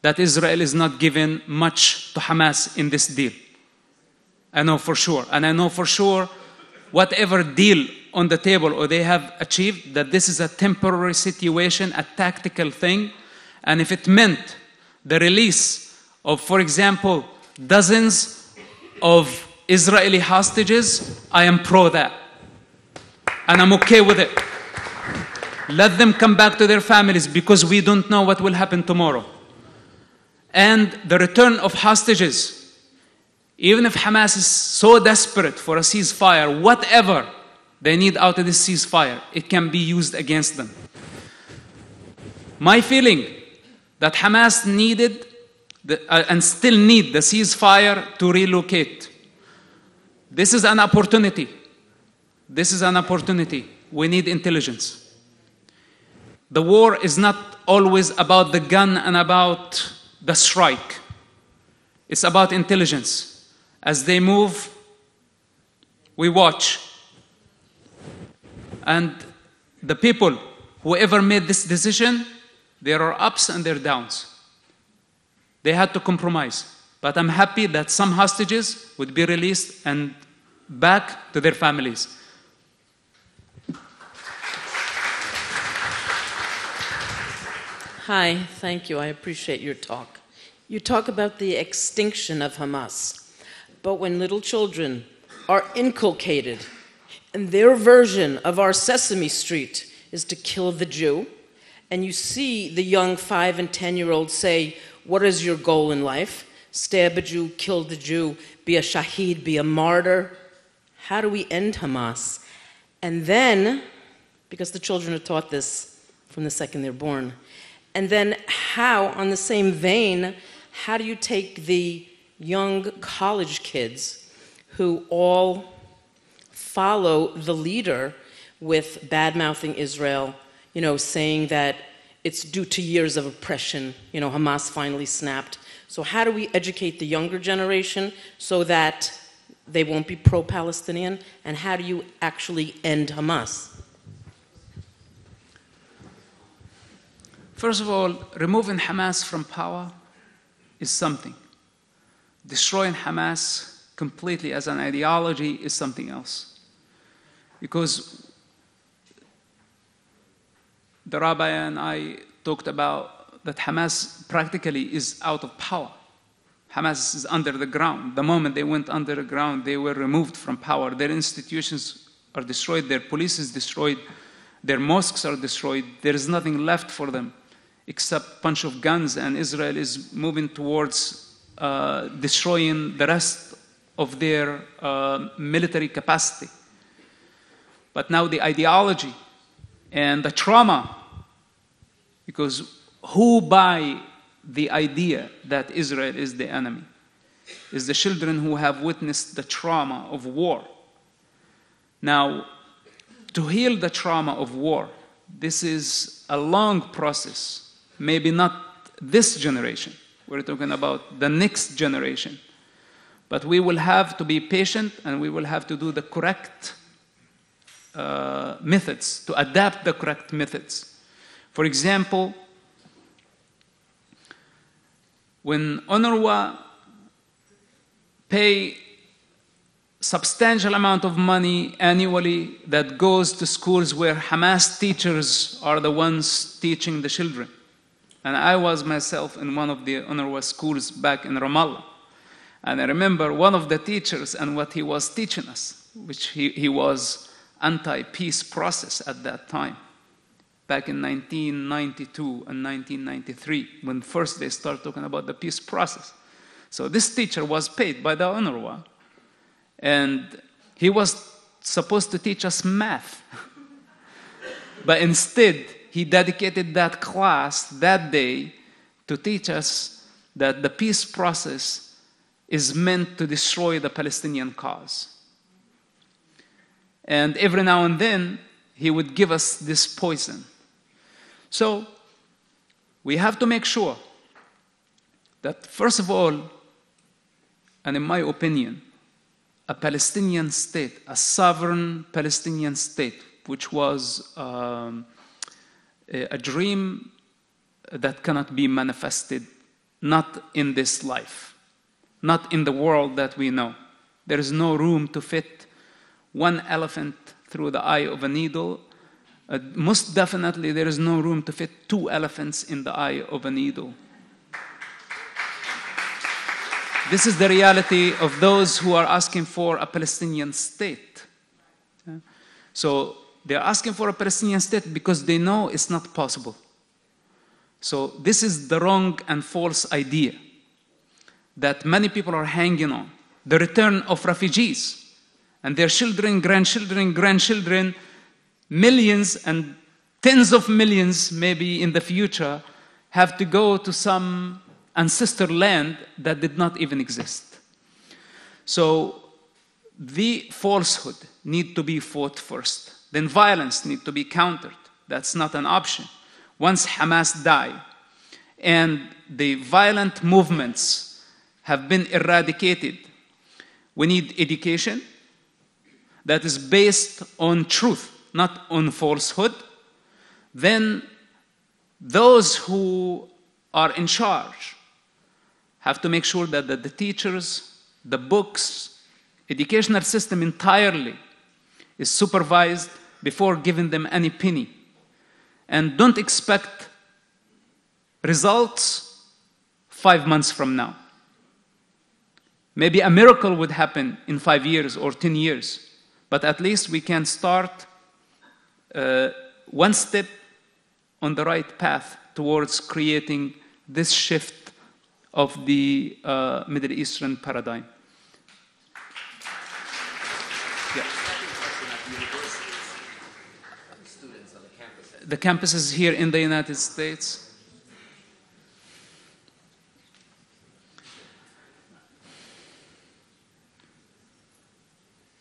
that Israel is not giving much to Hamas in this deal. I know for sure. And I know for sure whatever deal on the table or they have achieved, that this is a temporary situation, a tactical thing. And if it meant the release of, for example, dozens of Israeli hostages, I am pro that. And I'm okay with it. Let them come back to their families because we don't know what will happen tomorrow. And the return of hostages, even if Hamas is so desperate for a ceasefire, whatever they need out of this ceasefire, it can be used against them. My feeling that Hamas needed and still need the ceasefire to relocate. This is an opportunity. This is an opportunity. We need intelligence. The war is not always about the gun and about the strike. It's about intelligence. As they move, we watch. And the people, whoever made this decision, there are ups and there are downs. They had to compromise. But I'm happy that some hostages would be released and back to their families. Hi, thank you. I appreciate your talk. You talk about the extinction of Hamas. But when little children are inculcated, and their version of our Sesame Street is to kill the Jew, and you see the young 5 and 10-year-olds say, what is your goal in life? Stab a Jew, kill the Jew, be a shaheed, be a martyr. How do we end Hamas? And then, because the children are taught this from the second they're born, and then how, on the same vein, how do you take the young college kids who all follow the leader with bad-mouthing Israel, saying that it's due to years of oppression, Hamas finally snapped. So how do we educate the younger generation so that they won't be pro-Palestinian? And how do you actually end Hamas? First of all, removing Hamas from power is something. Destroying Hamas completely as an ideology is something else. Because the rabbi and I talked about that Hamas practically is out of power. Hamas is under the ground. The moment they went under the ground, they were removed from power. Their institutions are destroyed, their police is destroyed, their mosques are destroyed. There is nothing left for them except a bunch of guns, and Israel is moving towards destroying the rest of their military capacity. But now the ideology and the trauma, because who buy the idea that Israel is the enemy? Is the children who have witnessed the trauma of war. Now, to heal the trauma of war, this is a long process. Maybe not this generation. We're talking about the next generation. But we will have to be patient, and we will have to do the correct methods, to adapt the correct methods. For example, when UNRWA pay substantial amount of money annually that goes to schools where Hamas teachers are the ones teaching the children. And I was myself in one of the UNRWA schools back in Ramallah. And I remember one of the teachers and what he was teaching us, which he was anti-peace process at that time, back in 1992 and 1993, when first they started talking about the peace process. So this teacher was paid by the UNRWA, and he was supposed to teach us math. But instead, he dedicated that class that day to teach us that the peace process is meant to destroy the Palestinian cause. And every now and then, he would give us this poison. So, we have to make sure that, first of all, and in my opinion, a Palestinian state, a sovereign Palestinian state, which was a dream that cannot be manifested, not in this life, not in the world that we know. There is no room to fit one elephant through the eye of a needle. Most definitely, there is no room to fit 2 elephants in the eye of a needle. This is the reality of those who are asking for a Palestinian state. So they're asking for a Palestinian state because they know it's not possible. So this is the wrong and false idea that many people are hanging on. The return of refugees and their children, grandchildren, millions and tens of millions maybe in the future have to go to some ancestor land that did not even exist. So the falsehood need to be fought first. Then violence need to be countered. That's not an option. Once Hamas die and the violent movements have been eradicated, we need education that is based on truth, not on falsehood. Then those who are in charge have to make sure that the teachers, the books, educational system entirely is supervised before giving them any penny. And don't expect results 5 months from now. Maybe a miracle would happen in 5 years or 10 years, but at least we can start one step on the right path towards creating this shift of the Middle Eastern paradigm. Yeah. The campuses here in the United States.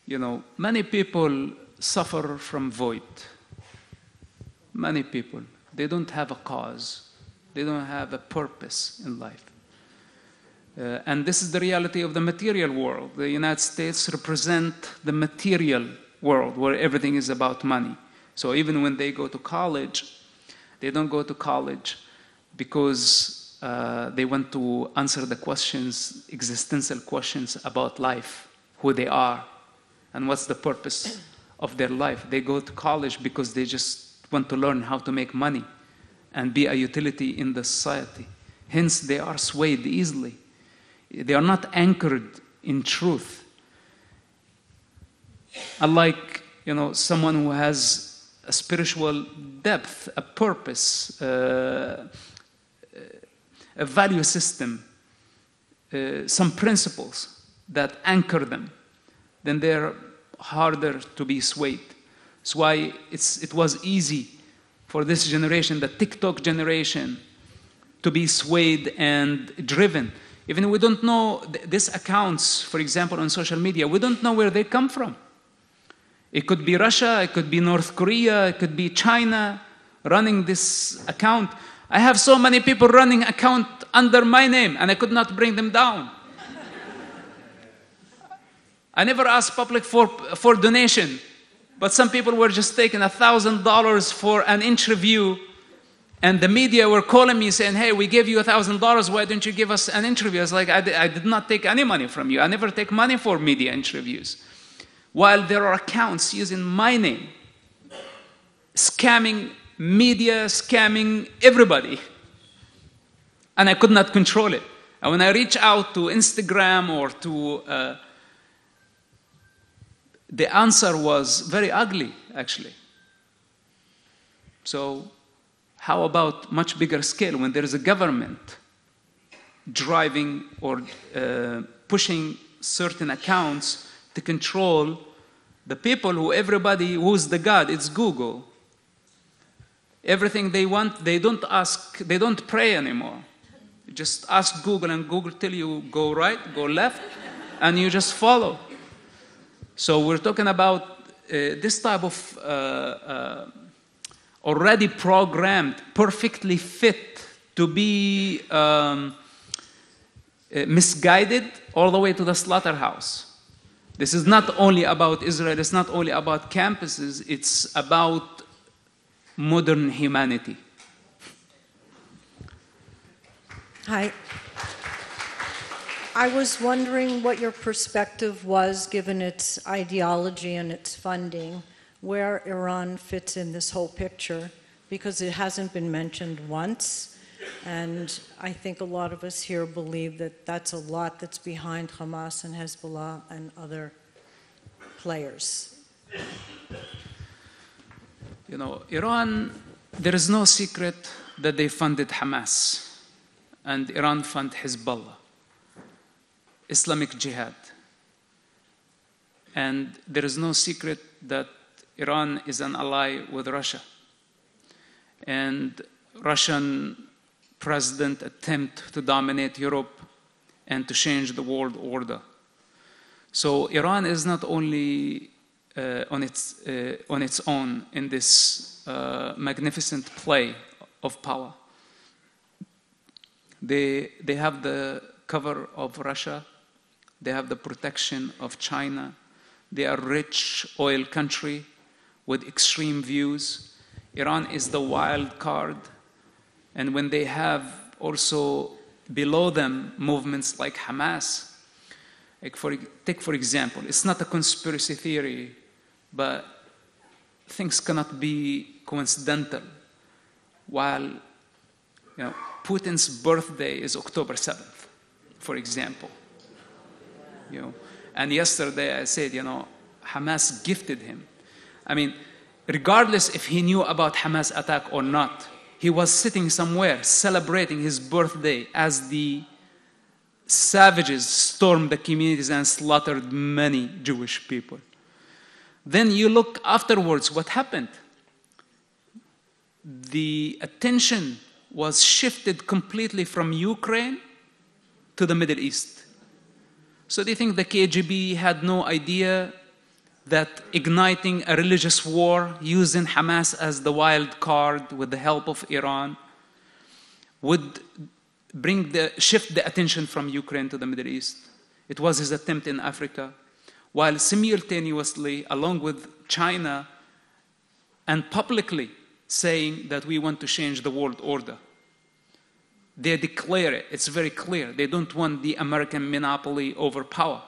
You know, many people suffer from void. Many people. They don't have a cause. They don't have a purpose in life. And this is the reality of the material world. The United States represent the material world where everything is about money. So even when they go to college, they don't go to college because they want to answer the questions, existential questions about life, who they are, and what's the purpose of their life. They go to college because they just want to learn how to make money and be a utility in the society. Hence, they are swayed easily. They are not anchored in truth. Unlike, you know, someone who has a spiritual depth, a purpose, a value system, some principles that anchor them, then they're harder to be swayed. That's why it was easy for this generation, the TikTok generation, to be swayed and driven. Even we don't know these accounts, for example, on social media, we don't know where they come from. It could be Russia, it could be North Korea, it could be China running this account. I have so many people running account under my name, and I could not bring them down. I never asked public for donation, but some people were just taking $1,000 for an interview, and the media were calling me saying, hey, we gave you $1,000, why don't you give us an interview? I was like, I did not take any money from you. I never take money for media interviews. While there are accounts using my name, scamming media, scamming everybody. And I could not control it. And when I reach out to Instagram or to... the answer was very ugly, actually. So how about much bigger scale when there is a government driving or pushing certain accounts to control the people who's the God, it's Google. Everything they want, they don't ask, they don't pray anymore. You just ask Google and Google tell you go right, go left, and you just follow. So we're talking about this type of already programmed, perfectly fit to be misguided all the way to the slaughterhouse. This is not only about Israel, it's not only about campuses, it's about modern humanity. Hi. I was wondering what your perspective was, given its ideology and its funding, where Iran fits in this whole picture, because it hasn't been mentioned once. And I think a lot of us here believe that that's a lot that's behind Hamas and Hezbollah and other players. You know, Iran, there is no secret that they funded Hamas, and Iran funded Hezbollah, Islamic Jihad. And there is no secret that Iran is an ally with Russia. And Russian president attempt to dominate Europe and to change the world order. So Iran is not only on its own in this magnificent play of power. They have the cover of Russia. They have the protection of China. They are a rich oil country with extreme views. Iran is the wild card. And when they have also below them movements like Hamas, take for example, it's not a conspiracy theory, but things cannot be coincidental. While Putin's birthday is October 7th, for example. And yesterday I said, Hamas gifted him. I mean, regardless if he knew about Hamas attack or not, he was sitting somewhere celebrating his birthday as the savages stormed the communities and slaughtered many Jewish people. Then you look afterwards, what happened? The attention was shifted completely from Ukraine to the Middle East. So do you think the KGB had no idea that igniting a religious war using Hamas as the wild card with the help of Iran would shift the attention from Ukraine to the Middle East? It was his attempt in Africa, while simultaneously, along with China, and publicly saying that we want to change the world order. They declare it. It's very clear. They don't want the American monopoly over power.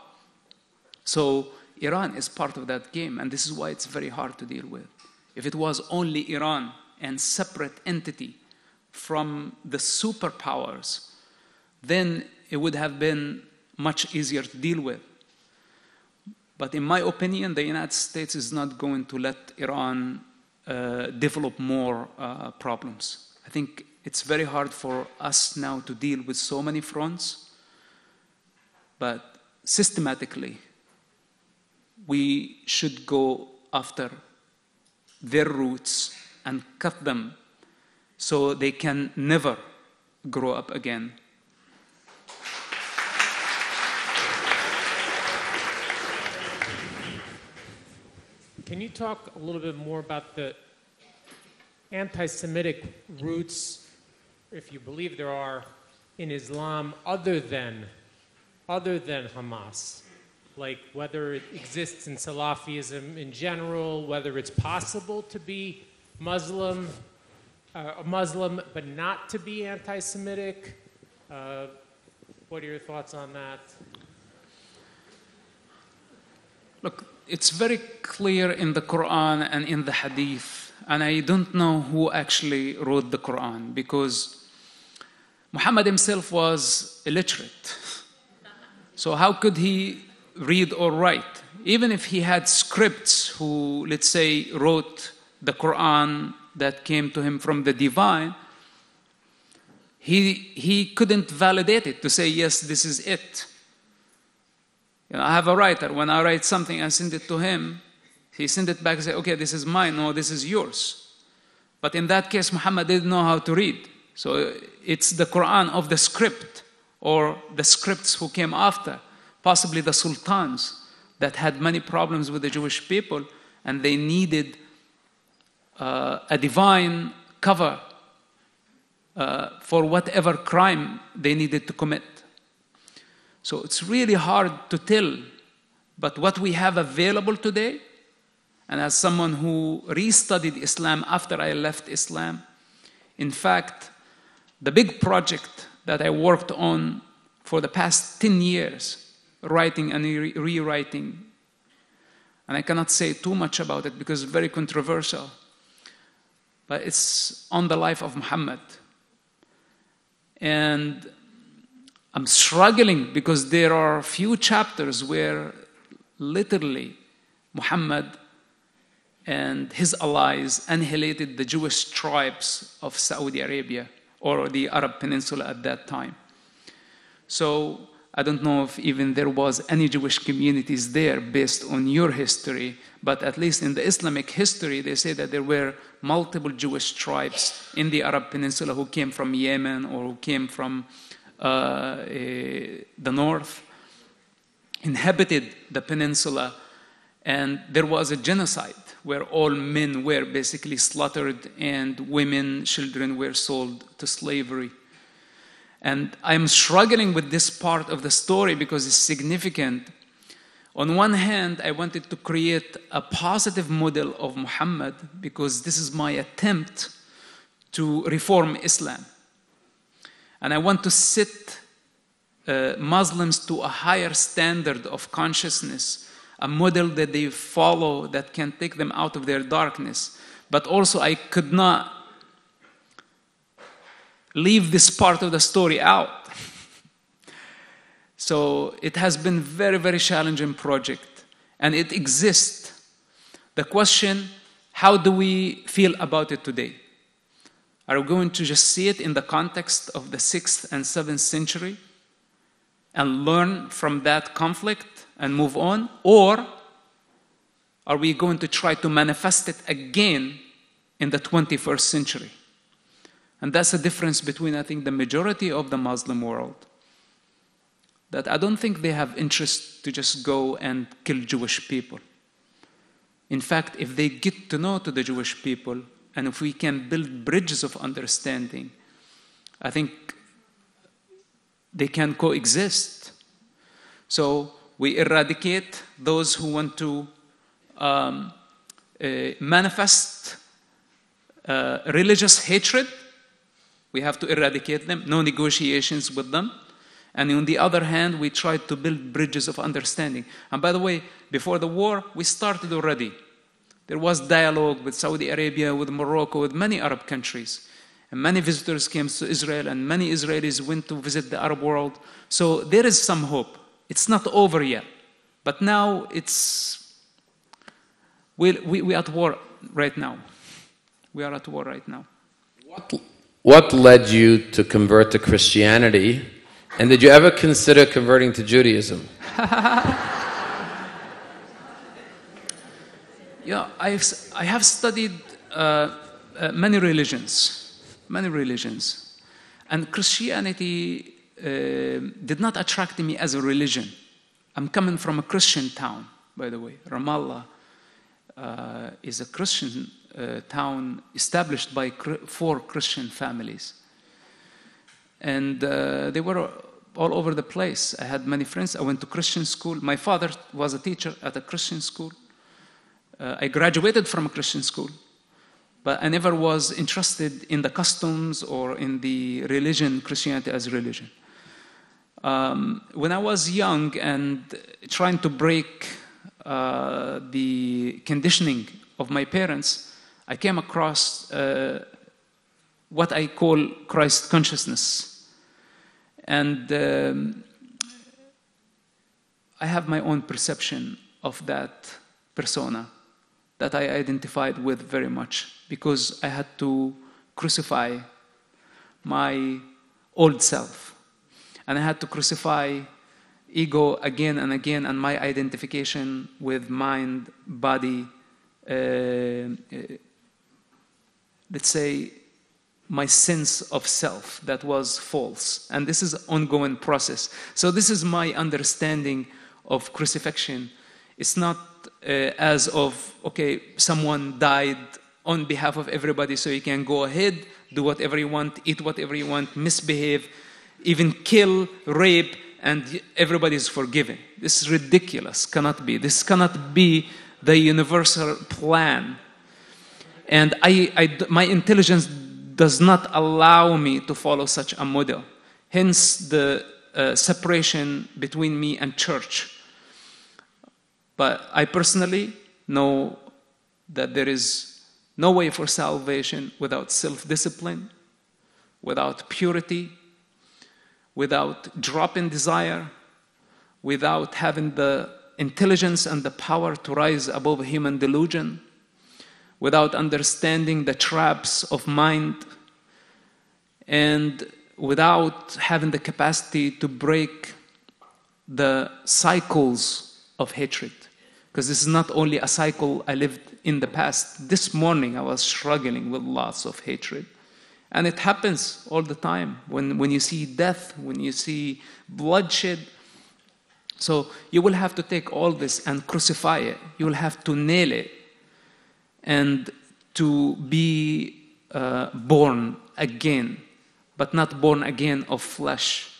So Iran is part of that game, and this is why it's very hard to deal with. If it was only Iran and separate entity from the superpowers, then it would have been much easier to deal with. But in my opinion, the United States is not going to let Iran develop more problems. I think it's very hard for us now to deal with so many fronts, but systematically, we should go after their roots and cut them so they can never grow up again. Can you talk a little bit more about the anti-Semitic roots, if you believe there are, in Islam other than Hamas? Like whether it exists in Salafism in general, whether it's possible to be a Muslim but not to be anti-Semitic. What are your thoughts on that? Look, it's very clear in the Quran and in the Hadith, and I don't know who actually wrote the Quran, because Muhammad himself was illiterate. So how could he read or write? Even if he had scripts who, let's say, wrote the Quran that came to him from the divine, he couldn't validate it to say, yes, this is it. I have a writer. When I write something and send it to him, he send it back and say, okay, this is mine, no, this is yours. But in that case, Muhammad didn't know how to read. So it's the Quran of the script, or the scripts who came after, possibly the sultans that had many problems with the Jewish people, and they needed a divine cover for whatever crime they needed to commit. So it's really hard to tell, but what we have available today, and as someone who restudied Islam after I left Islam, in fact, the big project that I worked on for the past 10 years, writing and rewriting, and I cannot say too much about it because it's very controversial, but it's on the life of Muhammad. And I'm struggling because there are a few chapters where literally Muhammad and his allies annihilated the Jewish tribes of Saudi Arabia or the Arab Peninsula at that time. So I don't know if even there was any Jewish communities there based on your history, but at least in the Islamic history, they say that there were multiple Jewish tribes in the Arab Peninsula who came from Yemen or who came from the north, inhabited the peninsula, and there was a genocide where all men were basically slaughtered and women, children were sold to slavery. And I'm struggling with this part of the story because it's significant. On one hand, I wanted to create a positive model of Muhammad because this is my attempt to reform Islam. And I want to set Muslims to a higher standard of consciousness, a model that they follow that can take them out of their darkness. But also I could not leave this part of the story out. So it has been very, very challenging project, and it exists. The question, how do we feel about it today? Are we going to just see it in the context of the 6th and 7th century and learn from that conflict and move on? Or are we going to try to manifest it again in the 21st century? And that's the difference between, I think, the majority of the Muslim world. That I don't think they have interest to just go and kill Jewish people. In fact, if they get to know to the Jewish people, and if we can build bridges of understanding, I think they can coexist. So we eradicate those who want to manifest religious hatred. We have to eradicate them, no negotiations with them. And on the other hand, we try to build bridges of understanding. And by the way, before the war, we started already. There was dialogue with Saudi Arabia, with Morocco, with many Arab countries. And many visitors came to Israel, and many Israelis went to visit the Arab world. So there is some hope. It's not over yet. But now we are at war right now. We are at war right now. What led you to convert to Christianity? And did you ever consider converting to Judaism? Yeah, I have studied many religions, and Christianity did not attract me as a religion. I'm coming from a Christian town, by the way. Ramallah is a Christian town established by 4 Christian families. And they were all over the place. I had many friends. I went to Christian school. My father was a teacher at a Christian school. I graduated from a Christian school, but I never was interested in the customs or in the religion, Christianity as religion. When I was young and trying to break the conditioning of my parents, I came across what I call Christ consciousness. And I have my own perception of that persona that I identified with very much, because I had to crucify my old self. And I had to crucify ego again and again, and my identification with mind, body, let's say, my sense of self that was false. And this is an ongoing process. So this is my understanding of crucifixion. It's not as of, okay, someone died on behalf of everybody, so you can go ahead, do whatever you want, eat whatever you want, misbehave, even kill, rape, and everybody is forgiven. This is ridiculous, cannot be. This cannot be the universal plan. And my intelligence does not allow me to follow such a model. Hence the separation between me and church. But I personally know that there is no way for salvation without self-discipline, without purity, without dropping desire, without having the intelligence and the power to rise above human delusion, without understanding the traps of mind, and without having the capacity to break the cycles of hatred. Because this is not only a cycle I lived in the past. This morning I was struggling with lots of hatred. And it happens all the time when you see death, when you see bloodshed. So you will have to take all this and crucify it. You will have to nail it and to be born again, but not born again of flesh.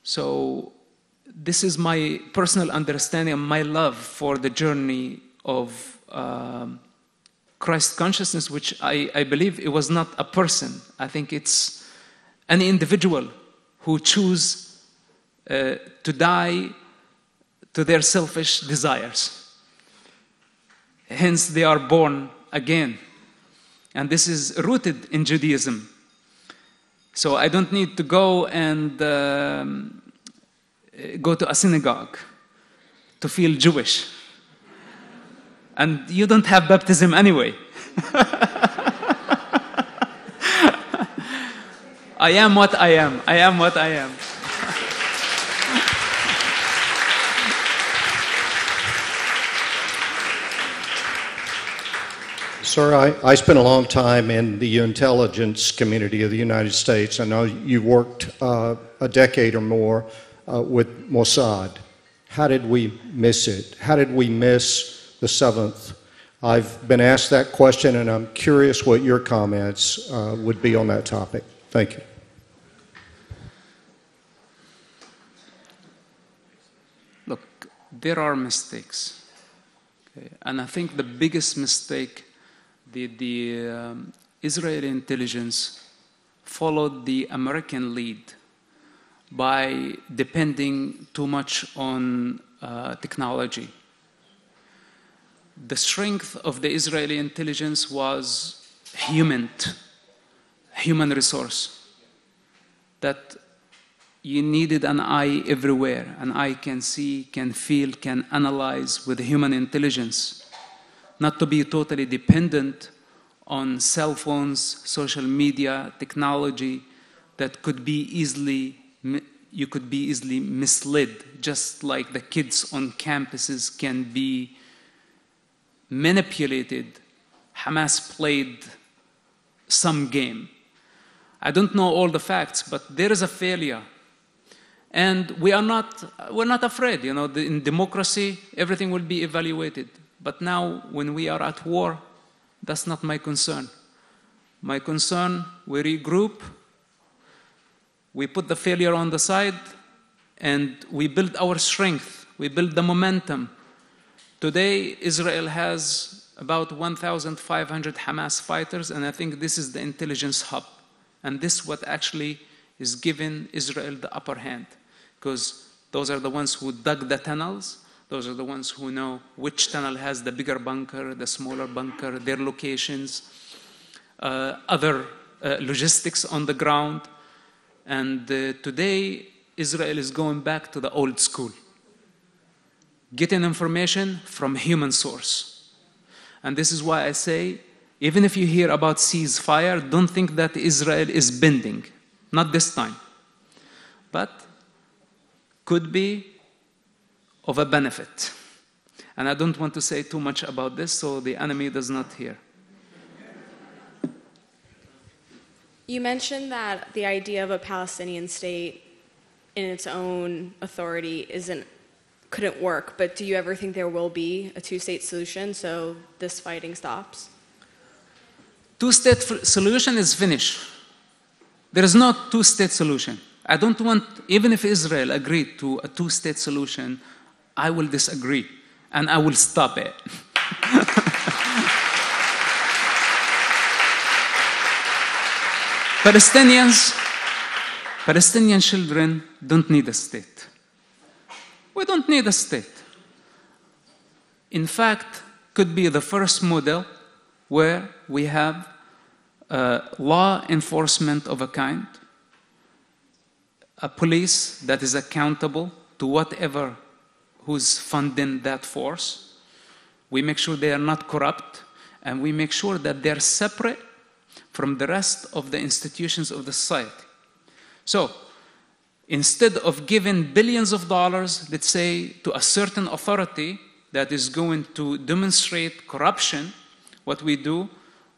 So this is my personal understanding and my love for the journey of Christ consciousness, which I believe it was not a person. I think it's an individual who choose to die to their selfish desires. Hence, they are born again. And this is rooted in Judaism. So I don't need to go and go to a synagogue to feel Jewish. And you don't have baptism anyway. I am what I am. I am what I am. Sir, I spent a long time in the intelligence community of the United States. I know you worked a decade or more with Mossad. How did we miss it? How did we miss the 7th? I've been asked that question, and I'm curious what your comments would be on that topic. Thank you. Look, there are mistakes. Okay? And I think the biggest mistake the Israeli intelligence followed the American lead by depending too much on technology. The strength of the Israeli intelligence was human resource, that you needed an eye everywhere. An eye can see, can feel, can analyze with human intelligence. Not to be totally dependent on cell phones, social media, technology that could be you could be easily misled, just like the kids on campuses can be manipulated. Hamas played some game. I don't know all the facts, but there is a failure. And we're not afraid. In democracy, everything will be evaluated. But now, when we are at war, that's not my concern. My concern, we regroup, we put the failure on the side, and we build our strength. We build the momentum. Today, Israel has about 1,500 Hamas fighters, and I think this is the intelligence hub. And this is what actually is giving Israel the upper hand, because those are the ones who dug the tunnels. Those are the ones who know which tunnel has the bigger bunker, the smaller bunker, their locations, other logistics on the ground. And today, Israel is going back to the old school, getting information from human source. And this is why I say, even if you hear about ceasefire, don't think that Israel is bending. Not this time. But could be of a benefit. And I don't want to say too much about this so the enemy does not hear. You mentioned that the idea of a Palestinian state in its own authority couldn't work, but do you ever think there will be a two-state solution so this fighting stops? Two-state solution is finished. There is no two-state solution. I don't want, even if Israel agreed to a two-state solution, I will disagree, and I will stop it. Palestinian children don't need a state. We don't need a state. In fact, could be the first model where we have law enforcement of a kind, a police that is accountable to whatever who's funding that force. We make sure they are not corrupt, and we make sure that they're separate from the rest of the institutions of the society. So, Instead of giving billions of dollars, let's say, to a certain authority that is going to demonstrate corruption, what we do,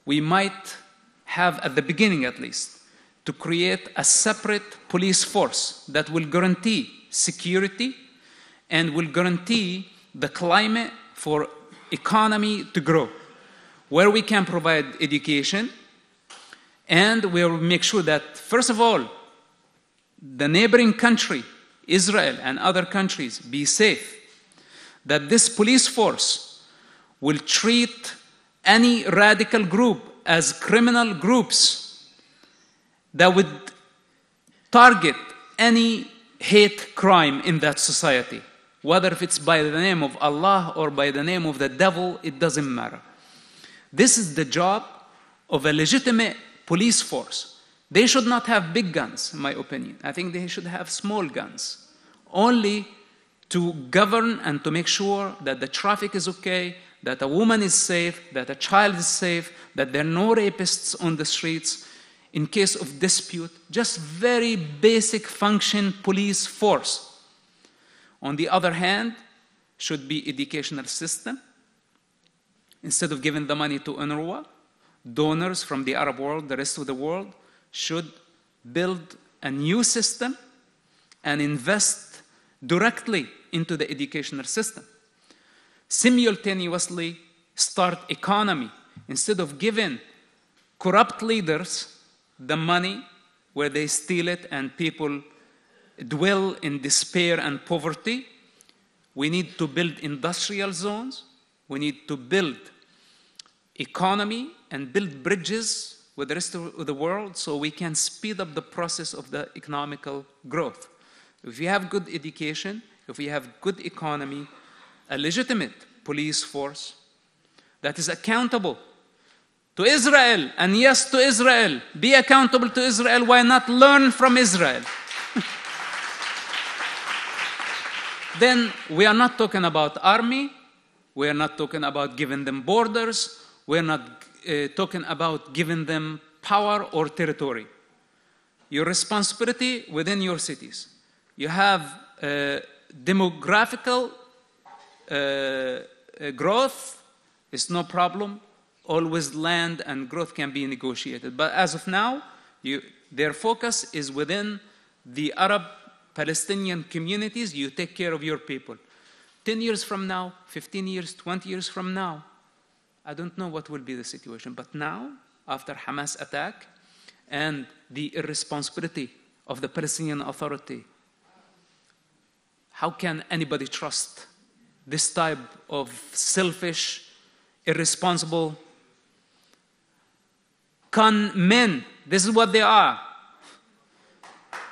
we might have, at the beginning at least, to create a separate police force that will guarantee security and will guarantee the climate for economy to grow, where we can provide education and we will make sure that, first of all, the neighboring country, Israel and other countries, be safe, that this police force will treat any radical group as criminal groups that would target any hate crime in that society. Whether if it's by the name of Allah or by the name of the devil, it doesn't matter. This is the job of a legitimate police force. They should not have big guns, in my opinion. I think they should have small guns, only to govern and to make sure that the traffic is okay, that a woman is safe, that a child is safe, that there are no rapists on the streets. In case of dispute, just very basic function police force. On the other hand, should be educational system. Instead of giving the money to UNRWA, donors from the Arab world, the rest of the world, should build a new system and invest directly into the educational system. Simultaneously start economy. Instead of giving corrupt leaders the money where they steal it and people dwell in despair and poverty, we need to build industrial zones. We need to build economy and build bridges with the rest of the world so we can speed up the process of the economical growth. If we have good education, if we have good economy, a legitimate police force that is accountable to Israel, and yes to Israel, be accountable to Israel, why not learn from Israel? Then we are not talking about army, we are not talking about giving them borders, we are not talking about giving them power or territory. Your responsibility within your cities. You have demographical growth, is no problem. Always land and growth can be negotiated. But as of now, their focus is within the Arab Palestinian communities. You take care of your people. 10 years from now, 15 years, 20 years from now, I don't know what will be the situation. But now, after Hamas attack and the irresponsibility of the Palestinian Authority, how can anybody trust this type of selfish, irresponsible con men? This is what they are.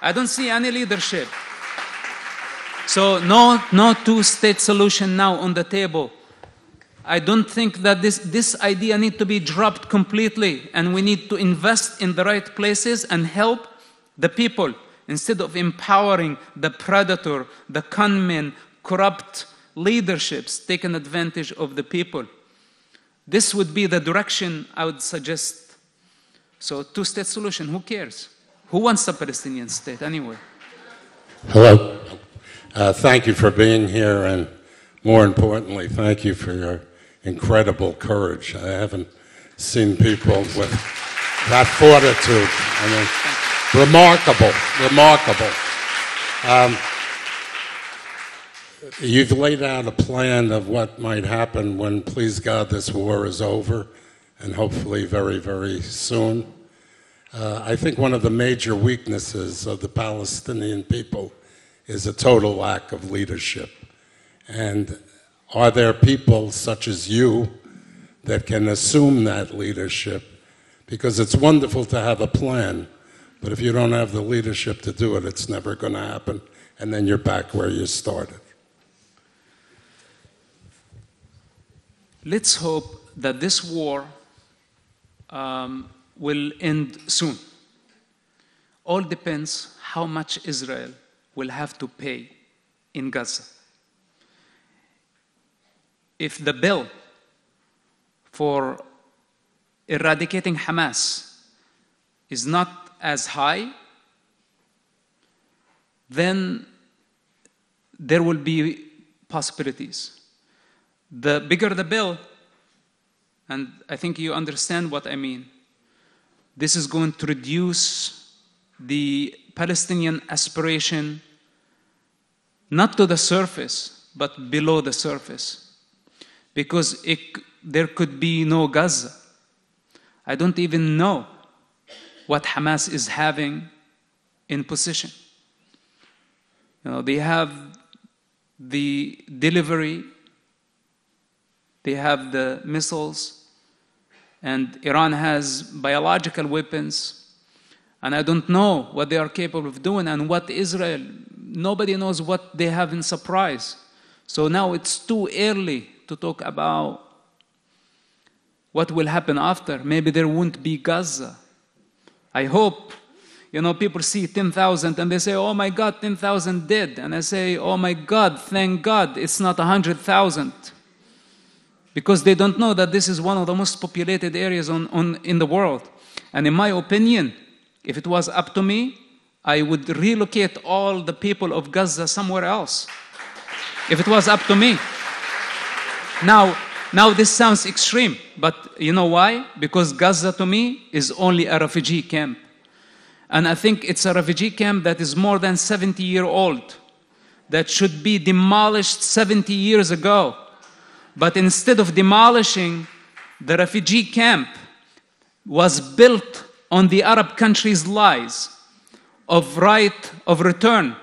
I don't see any leadership. So no two-state solution now on the table. I don't think that this idea needs to be dropped completely, and we need to invest in the right places and help the people instead of empowering the predator, the conmen, corrupt leaderships taking advantage of the people. This would be the direction I would suggest. So two-state solution, who cares? Who wants a Palestinian state anyway? Hello. Thank you for being here, and more importantly, thank you for your incredible courage. I haven't seen people with that fortitude. I mean, remarkable. You've laid out a plan of what might happen when, please God, this war is over, and hopefully very, very soon. I think one of the major weaknesses of the Palestinian people is a total lack of leadership. And are there people such as you that can assume that leadership? Because it's wonderful to have a plan, but if you don't have the leadership to do it, it's never going to happen, and then you're back where you started. Let's hope that this war will end soon. All depends how much Israel will have to pay in Gaza. If the bill for eradicating Hamas is not as high, then there will be possibilities. The bigger the bill, and I think you understand what I mean, this is going to reduce the Palestinian aspiration not to the surface, but below the surface. Because there could be no Gaza. I don't even know what Hamas is having in possession. They have the delivery, they have the missiles, and Iran has biological weapons. And I don't know what they are capable of doing, and what Israel, nobody knows what they have in surprise. So now it's too early to talk about what will happen after. Maybe there won't be Gaza. I hope. People see 10,000 and they say, oh my God, 10,000 dead. And I say, oh my God, thank God, it's not 100,000. Because they don't know that this is one of the most populated areas in the world. And in my opinion, if it was up to me, I would relocate all the people of Gaza somewhere else. If it was up to me. Now this sounds extreme, but you know why? Because Gaza to me is only a refugee camp. And I think it's a refugee camp that is more than 70-year-old, that should be demolished 70 years ago. But instead of demolishing, the refugee camp was built on the Arab countries' lies of right of return.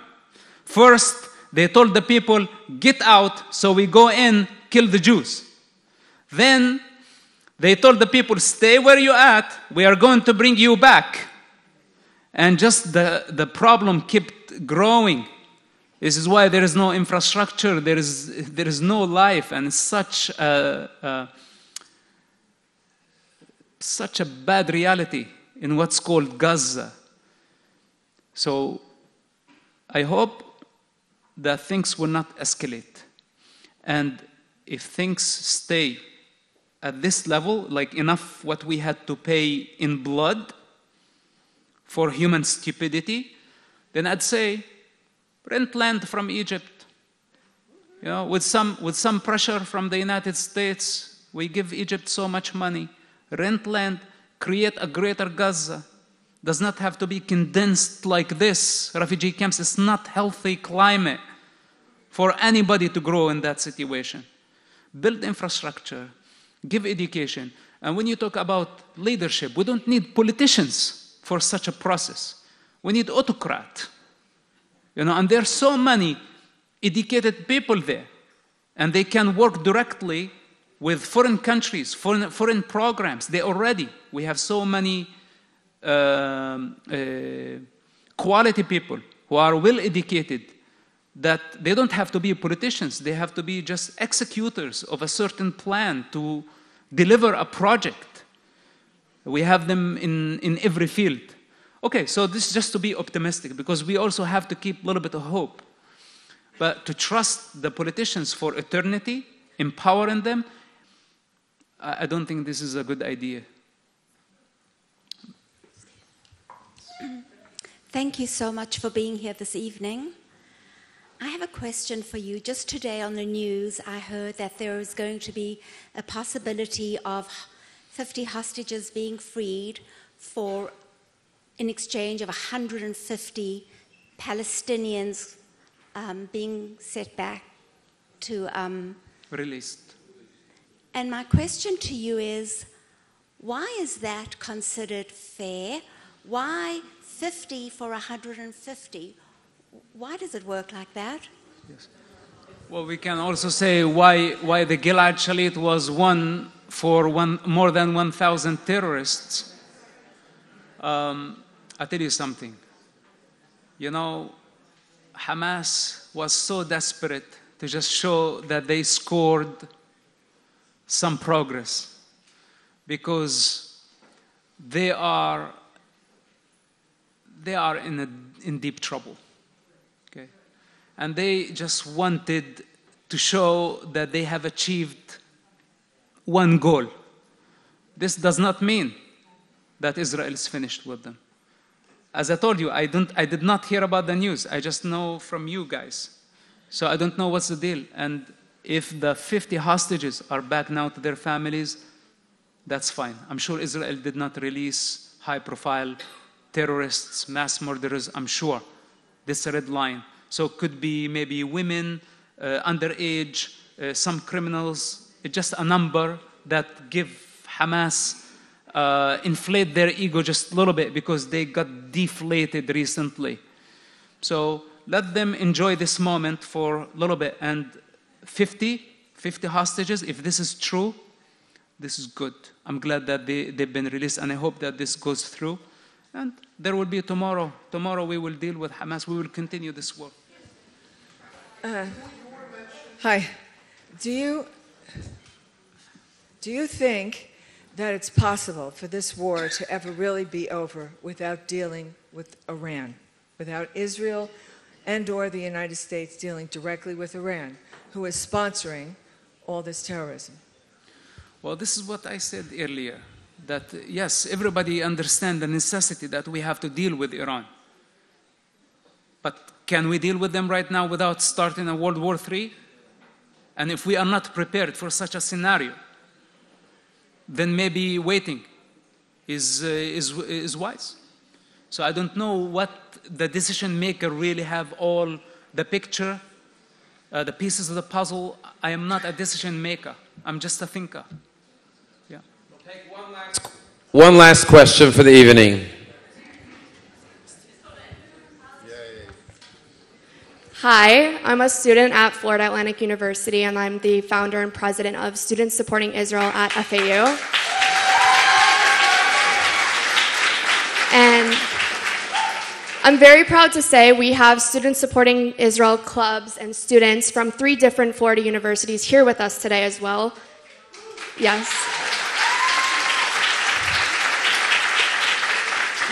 First, they told the people, get out, so we go in, kill the Jews. Then, they told the people, stay where you're at, we are going to bring you back. And just the problem kept growing. This is why there is no infrastructure, there is no life, and such a bad reality in what's called Gaza. So I hope that things will not escalate. And if things stay at this level, like enough what we had to pay in blood for human stupidity, then I'd say, rent land from Egypt. With some pressure from the United States, we give Egypt so much money. Rent land, create a greater Gaza. Does not have to be condensed like this. Refugee camps is not healthy climate for anybody to grow in that situation. Build infrastructure, give education. And when you talk about leadership, we don't need politicians for such a process. We need autocrat. And there are so many educated people there. And they can work directly with foreign countries, foreign programs. We have so many quality people who are well educated that they don't have to be politicians. They have to be just executors of a certain plan to deliver a project. We have them in every field. Okay, so this is just to be optimistic, because we also have to keep a little bit of hope. But to trust the politicians for eternity, empowering them, I don't think this is a good idea. Thank you so much for being here this evening. I have a question for you. Just today on the news, I heard that there is going to be a possibility of 50 hostages being freed in exchange of 150 Palestinians being set back to... released. And my question to you is, why is that considered fair? Why 50 for 150? Why does it work like that? Yes. Well, we can also say why the Gilad Shalit was won for more than 1,000 terrorists. I'll tell you something. Hamas was so desperate to just show that they scored some progress, because they are in deep trouble. Okay? And they just wanted to show that they have achieved one goal. This does not mean that Israel is finished with them. as I told you, I did not hear about the news. I just know from you guys. So I don't know what's the deal. And if the 50 hostages are back now to their families, that's fine. I'm sure Israel did not release high-profile terrorists, mass murderers, I'm sure. This is a red line. So it could be maybe women, underage, some criminals. It's just a number that give Hamas, inflate their ego just a little bit because they got deflated recently. So let them enjoy this moment for a little bit. And 50 hostages, if this is true, this is good. I'm glad that they've been released, and I hope that this goes through. And there will be tomorrow. Tomorrow we will deal with Hamas. We will continue this work. Hi. Do you think that it's possible for this war to ever really be over without dealing with Iran, without Israel and or the United States dealing directly with Iran, who is sponsoring all this terrorism? Well, this is what I said earlier, that yes, everybody understands the necessity that we have to deal with Iran. But can we deal with them right now without starting a World War III? And if we are not prepared for such a scenario, then maybe waiting is wise. So I don't know what the decision maker really have all the picture, the pieces of the puzzle. I am not a decision maker. I'm just a thinker. Yeah. We'll take one last question for the evening. Hi, I'm a student at Florida Atlantic University, and I'm the founder and president of Students Supporting Israel at FAU. And I'm very proud to say we have Students Supporting Israel clubs and students from 3 different Florida universities here with us today as well. Yes.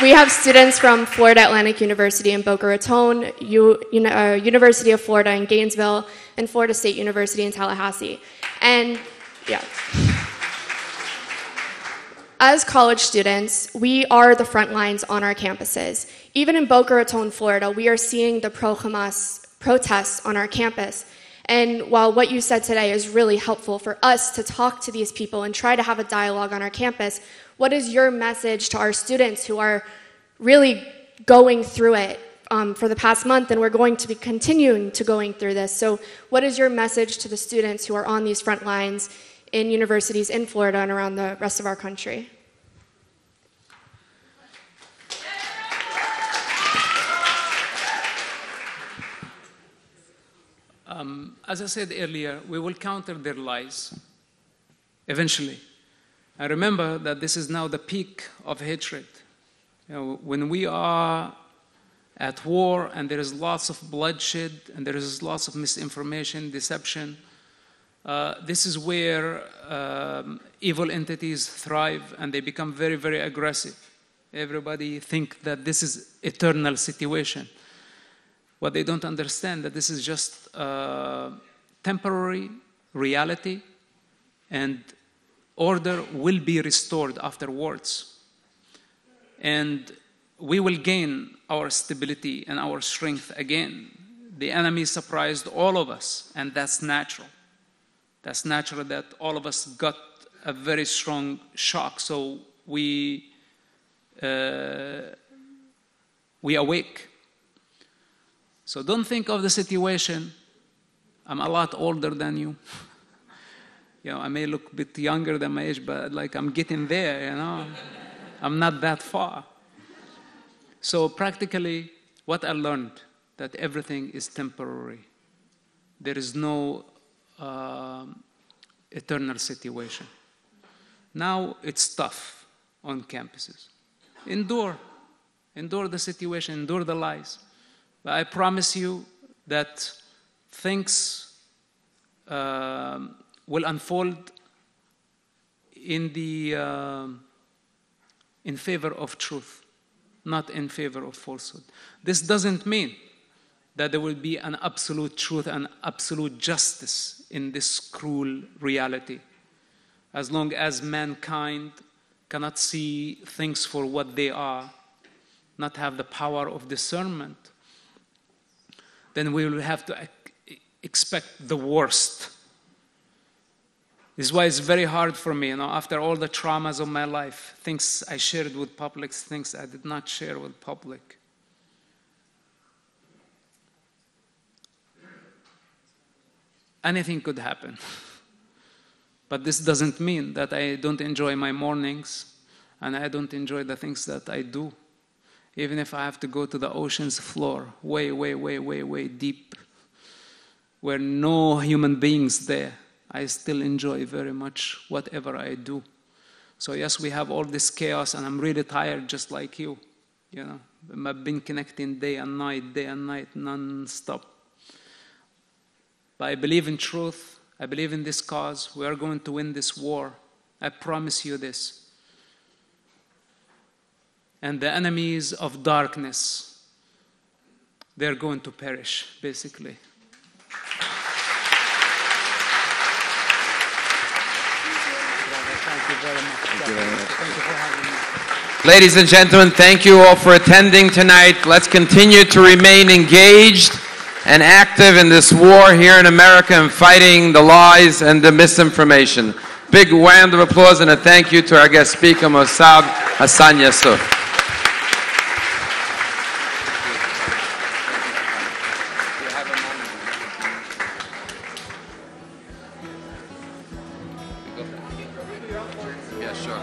We have students from Florida Atlantic University in Boca Raton, University of Florida in Gainesville, and Florida State University in Tallahassee. And yeah. As college students, we are the front lines on our campuses. Even in Boca Raton, Florida, we are seeing the pro-Hamas protests on our campus. And while what you said today is really helpful for us to talk to these people and try to have a dialogue on our campus, what is your message to our students who are really going through it for the past month, and we're going to be continuing to going through this? So what is your message to the students who are on these front lines in universities in Florida and around the rest of our country? As I said earlier, we will counter their lies eventually. And remember that this is now the peak of hatred. You know, when we are at war and there is lots of bloodshed and there is lots of misinformation, deception, this is where evil entities thrive and they become very, very aggressive. Everybody thinks that this is eternal situation. What they don't understand that this is just temporary reality, and order will be restored afterwards. And we will gain our stability and our strength again. The enemy surprised all of us, and that's natural. That's natural that all of us got a very strong shock, so we awake. So don't think of the situation, I'm a lot older than you. You know, I may look a bit younger than my age, but like I'm getting there, you know. I'm not that far. So practically, what I learned, that everything is temporary. There is no eternal situation. Now it's tough on campuses. Endure the situation, endure the lies. But I promise you that things will unfold in favor of truth, not in favor of falsehood. This doesn't mean that there will be an absolute truth and absolute justice in this cruel reality. As long as mankind cannot see things for what they are, not have the power of discernment, then we will have to expect the worst. This is why it's very hard for me, after all the traumas of my life, things I shared with public, things I did not share with public. Anything could happen. But this doesn't mean that I don't enjoy my mornings and I don't enjoy the things that I do. Even if I have to go to the ocean's floor, way, way, way, way, way deep, where no human beings there, I still enjoy very much whatever I do. So yes, we have all this chaos, and I'm really tired just like you. I've been connecting day and night, non-stop. But I believe in truth. I believe in this cause. We are going to win this war. I promise you this. And the enemies of darkness, they're going to perish, basically. Thank you very much. Thank you very much. Thank you for having me. Ladies and gentlemen, thank you all for attending tonight. Let's continue to remain engaged and active in this war here in America and fighting the lies and the misinformation. Big round of applause and a thank you to our guest speaker, Mossad Hassan Yusuf. Yeah, sure.